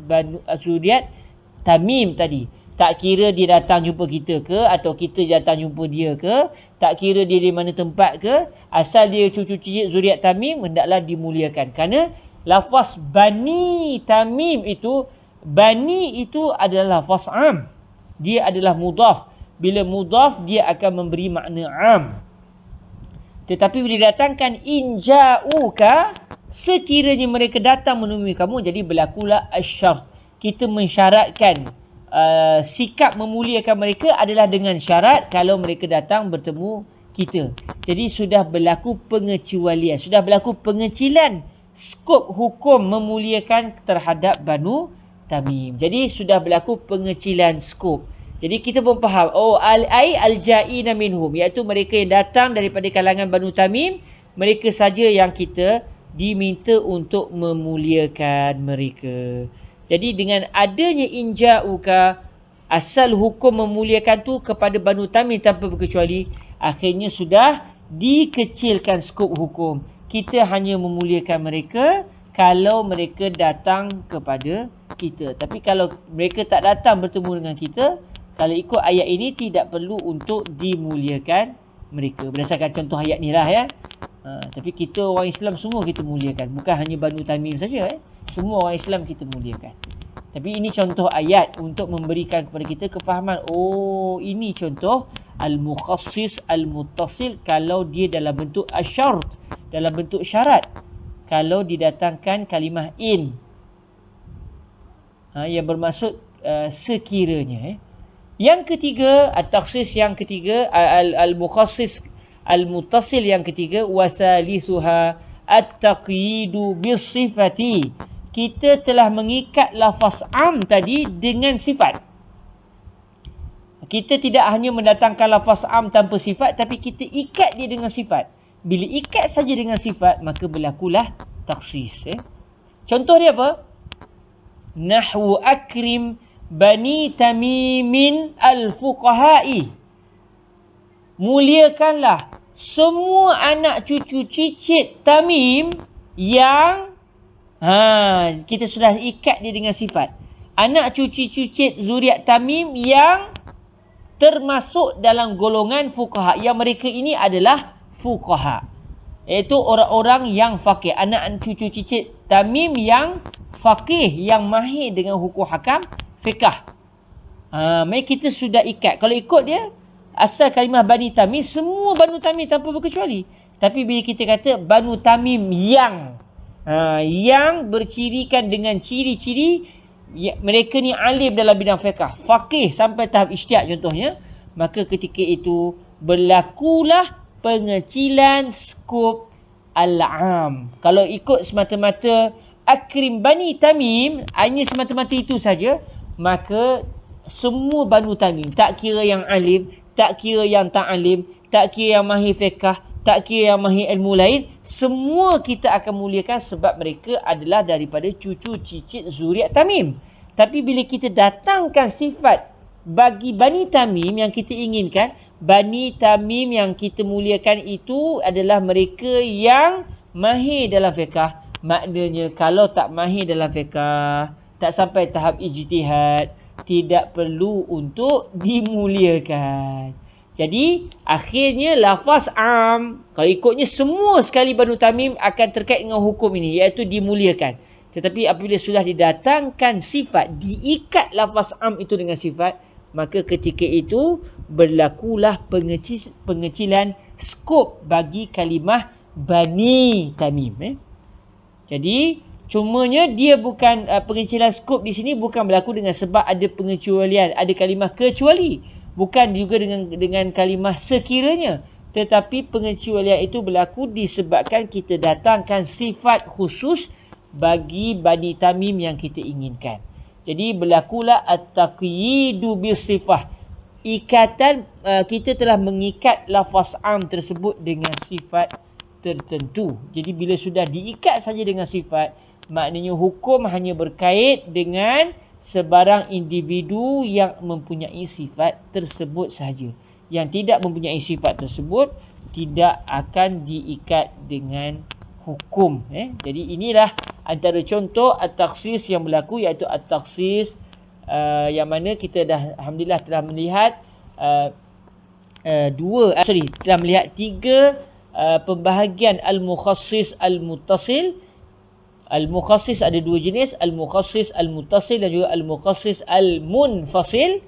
Tamim tadi. Tak kira dia datang jumpa kita ke, atau kita datang jumpa dia ke, tak kira dia di mana tempat ke, asal dia cucu cicit zuriat Tamim, hendaklah dimuliakan. Kerana lafaz Bani Tamim itu, Bani itu adalah lafaz am. Dia adalah mudhaf. Bila mudhaf, dia akan memberi makna am. Tetapi bila didatangkan in ja'uka, sekiranya mereka datang menemui kamu, jadi berlakulah asyart. Kita mensyaratkan sikap memuliakan mereka adalah dengan syarat kalau mereka datang bertemu kita. Jadi sudah berlaku pengecualian, sudah berlaku pengecilan skop hukum memuliakan terhadap Banu Tamim. Jadi sudah berlaku pengecilan skop. Jadi kita pun faham, al-ja'ina minhum, iaitu mereka yang datang daripada kalangan Banu Tamim, mereka saja yang kita diminta untuk memuliakan mereka. Jadi dengan adanya inja'uka, asal hukum memuliakan tu kepada Banu Tamim tanpa berkecuali, akhirnya sudah dikecilkan skop hukum. Kita hanya memuliakan mereka kalau mereka datang kepada kita. Tapi kalau mereka tak datang bertemu dengan kita, kalau ikut ayat ini tidak perlu untuk dimuliakan mereka. Berdasarkan contoh ayat ni lah ya. Tapi kita orang Islam semua kita muliakan. Bukan hanya Banu Tamim saja. Semua orang Islam kita muliakan. Tapi ini contoh ayat untuk memberikan kepada kita kefahaman. Oh, ini contoh al-mukhassis al-muttasil kalau dia dalam bentuk asyart, dalam bentuk syarat. Kalau didatangkan kalimah in. Yang bermaksud sekiranya. Yang ketiga, at-takhsis yang ketiga, al-mukhassis al-muttasil yang ketiga, wasalisuha at-taqyidu bis-sifati. Kita telah mengikat lafaz am tadi dengan sifat. Kita tidak hanya mendatangkan lafaz am tanpa sifat, tapi kita ikat dia dengan sifat. Bila ikat saja dengan sifat, maka berlakulah takhsis. Contoh dia apa? Nahwu akrim Bani Tamimin al-fuqaha'i. Muliakanlah semua anak cucu cicit Tamim yang kita sudah ikat dia dengan sifat. Anak cucu cicit zuriat Tamim yang termasuk dalam golongan fuqaha, yang mereka ini adalah fuqaha, iaitu orang-orang yang faqih. Anak cucu cicit Tamim yang faqih, yang mahir dengan hukum hakam fiqah. Mereka kita sudah ikat. Kalau ikut dia, asal kalimah Bani Tamim, semua Banu Tamim tanpa berkecuali. Tapi bila kita kata Banu Tamim yang bercirikan dengan ciri-ciri mereka ni alim dalam bidang fiqah, faqih sampai tahap ijtihad contohnya, maka ketika itu berlakulah pengecilan skop al-am. Kalau ikut semata-mata akrim Bani Tamim, hanya semata-mata itu saja, maka semua Banu Tamim, tak kira yang alim, tak kira yang tak alim, tak kira yang mahir fiqah, tak kira yang mahir ilmu lain, semua kita akan muliakan sebab mereka adalah daripada cucu cicit zuriat Tamim. Tapi bila kita datangkan sifat bagi Bani Tamim yang kita inginkan, Bani Tamim yang kita muliakan itu adalah mereka yang mahir dalam fiqah. Maknanya kalau tak mahir dalam fiqah, tak sampai tahap ijtihad, tidak perlu untuk dimuliakan. Jadi akhirnya lafaz am, kalau ikutnya semua sekali Banu Tamim akan terkait dengan hukum ini, iaitu dimuliakan. Tetapi apabila sudah didatangkan sifat, diikat lafaz am itu dengan sifat, maka ketika itu berlakulah pengecilan skop bagi kalimah Bani Tamim. Jadi cumanya dia bukan pengecilan skop di sini bukan berlaku dengan sebab ada pengecualian, ada kalimah kecuali, bukan juga dengan kalimah sekiranya, tetapi pengecualian itu berlaku disebabkan kita datangkan sifat khusus bagi Bani Tamim yang kita inginkan. Jadi berlakulah at-taqyidu bis-sifah. Ikatan, kita telah mengikat lafaz am tersebut dengan sifat tertentu. Jadi bila sudah diikat saja dengan sifat, maknanya hukum hanya berkait dengan sebarang individu yang mempunyai sifat tersebut sahaja. Yang tidak mempunyai sifat tersebut tidak akan diikat dengan hukum. Jadi inilah antara contoh at-takhsis yang berlaku, iaitu at-takhsis yang mana kita dah alhamdulillah telah melihat telah melihat 3 pembahagian al-mukhassis al-muttasil. Al-mukhassis ada 2 jenis, al-mukhassis al-muttasil dan juga al-mukhassis al-munfasil.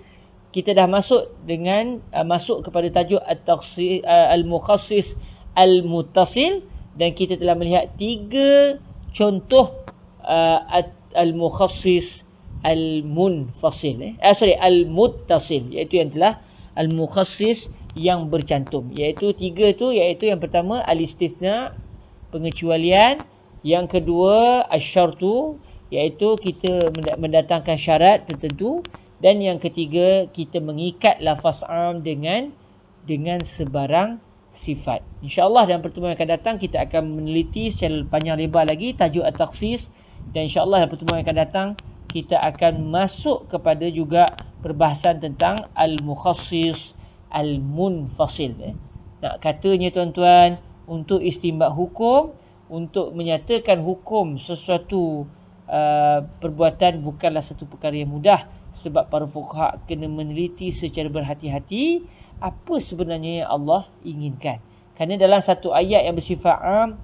Kita dah masuk kepada tajuk at-takhsis al-mukhassis al-muttasil, dan kita telah melihat 3 contoh al-mukhassis al-munfasil al-muttasil, iaitu yang telah al-mukhassis yang bercantum, iaitu 3 tu, iaitu yang pertama al-istisna, pengecualian, yang kedua asyartu, iaitu kita mendatangkan syarat tertentu, dan yang ketiga kita mengikat lafaz am dengan sebarang sifat. InsyaAllah dalam pertemuan yang akan datang kita akan meneliti secara panjang lebar lagi tajuk at-takhsis, dan insyaAllah dalam pertemuan yang akan datang kita akan masuk kepada juga perbahasan tentang al-mukhassis al-munfasil. Nak katanya tuan-tuan, untuk istinbat hukum, untuk menyatakan hukum sesuatu perbuatan bukanlah satu perkara yang mudah, sebab para fuqaha kena meneliti secara berhati-hati apa sebenarnya yang Allah inginkan. Kerana dalam satu ayat yang bersifat am,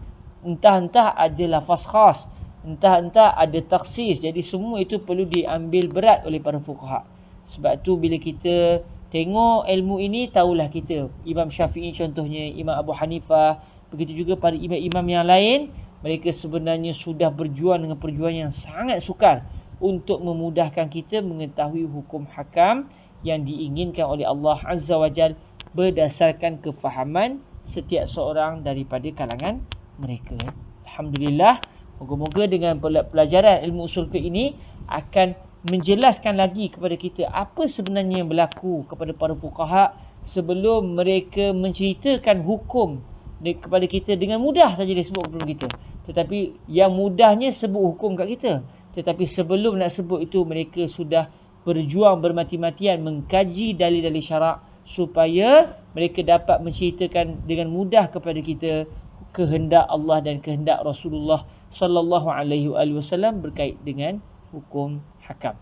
entah-entah ada lafaz khas, entah-entah ada takhsis. Jadi semua itu perlu diambil berat oleh para fuqaha. Sebab tu bila kita tengok ilmu ini, tahulah kita Imam Syafi'i contohnya, Imam Abu Hanifah, begitu juga para imam-imam yang lain, mereka sebenarnya sudah berjuang dengan perjuangan yang sangat sukar untuk memudahkan kita mengetahui hukum hakam yang diinginkan oleh Allah Azza wa Jal berdasarkan kefahaman setiap seorang daripada kalangan mereka. Alhamdulillah, moga-moga dengan pelajaran ilmu usul fiqh ini akan menjelaskan lagi kepada kita apa sebenarnya yang berlaku kepada para fuqaha sebelum mereka menceritakan hukum kepada kita. Dengan mudah saja dia sebut kepada kita, tetapi yang mudahnya sebut hukum kat kita, tetapi sebelum nak sebut itu mereka sudah berjuang bermati-matian mengkaji dalil-dalil syarak supaya mereka dapat menceritakan dengan mudah kepada kita kehendak Allah dan kehendak Rasulullah sallallahu alaihi wasallam berkait dengan hukum hakam.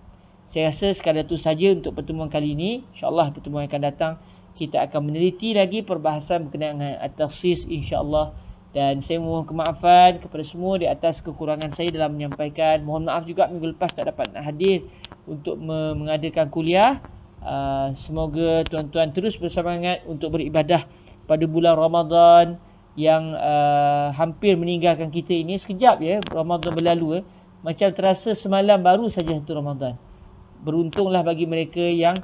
Saya rasa sekadar itu saja untuk pertemuan kali ini. InsyaAllah pertemuan yang akan datang kita akan meneliti lagi perbahasan berkenaan dengan at-takhsis insya-Allah. Dan saya mohon kemaafan kepada semua di atas kekurangan saya dalam menyampaikan. Mohon maaf juga minggu lepas tak dapat hadir untuk mengadakan kuliah. Semoga tuan-tuan terus bersemangat untuk beribadah pada bulan Ramadan yang hampir meninggalkan kita ini. Sekejap ya Ramadan berlalu. Macam terasa semalam baru saja satu Ramadan. Beruntunglah bagi mereka yang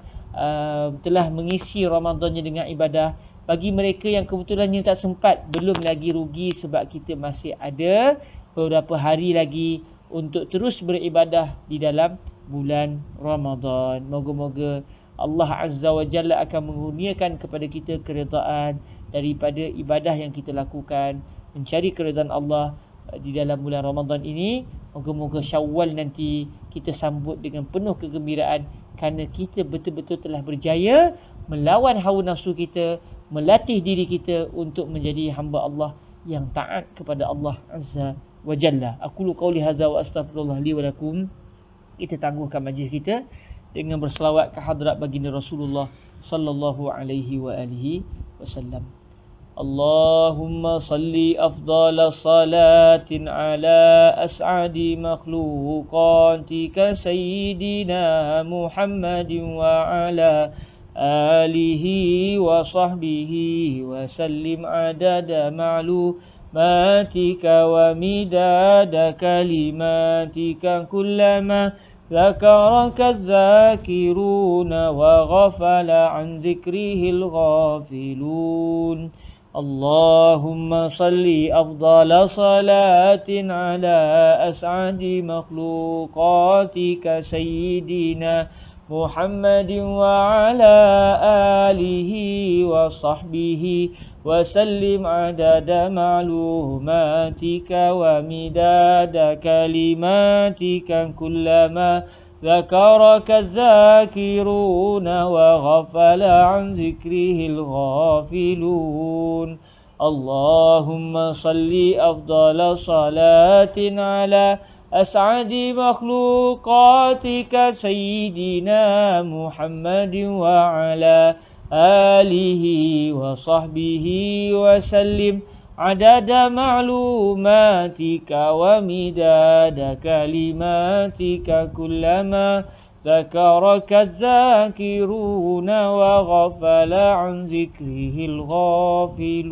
telah mengisi Ramadannya dengan ibadah. Bagi mereka yang kebetulannya tak sempat, belum lagi rugi, sebab kita masih ada beberapa hari lagi untuk terus beribadah di dalam bulan Ramadan. Moga-moga Allah Azza wa Jalla akan mengurniakan kepada kita keredaan daripada ibadah yang kita lakukan, mencari keredaan Allah di dalam bulan Ramadan ini. Moga-moga Syawal nanti kita sambut dengan penuh kegembiraan, kerana kita betul-betul telah berjaya melawan hawa nafsu kita, melatih diri kita untuk menjadi hamba Allah yang taat kepada Allah Azza wa Jalla. Aqulu qawli hadza wa astaghfirullah li wa lakum. Kita tangguhkan majlis kita dengan berselawat ke hadrat baginda Rasulullah sallallahu alaihi wa alihi wasallam. Allahumma salli afdala salatin ala as'adi makhluqatika sayyidina Muhammadin wa ala alihi wa sahbihi wa sallim adada ma'lumatika wa midada kalimatika kullama zakaraka zakiruna wa ghafala an zikrihil ghafilun. Allahumma salli afdala salatin ala as'adi makhluqatika sayyidina Muhammadin wa ala alihi wa sahbihi wa sallim adada ma'lumatika wa midada kalimatika kullama ذكرك الذاكرون وغفل عن ذكره الغافلون اللهم صل أفضل صلاة على أسعد مخلوقاتك سيدنا محمد وعلى آله وصحبه وسلم عدد معلوماتك ومداد كلماتك كلما ذكرك الذاكرون وغفل عن ذكره الغافلون.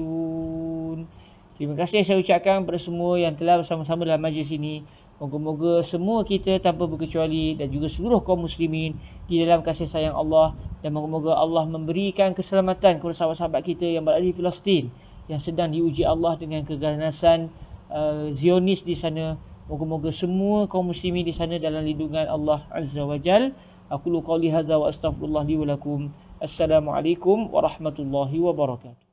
Terima kasih saya ucapkan kepada semua yang telah bersama-sama dalam majlis ini. Moga-moga semua kita tanpa berkecuali dan juga seluruh kaum muslimin di dalam kasih sayang Allah, dan moga-moga Allah memberikan keselamatan kepada sahabat-sahabat kita yang berada di Palestin yang sedang diuji Allah dengan keganasan Zionis di sana. Moga-moga semua kaum muslimin di sana dalam lindungan Allah Azza wa Jal. Aku qauli hadza wa astaghfirullah li wa lakum. Assalamualaikum warahmatullahi wabarakatuh.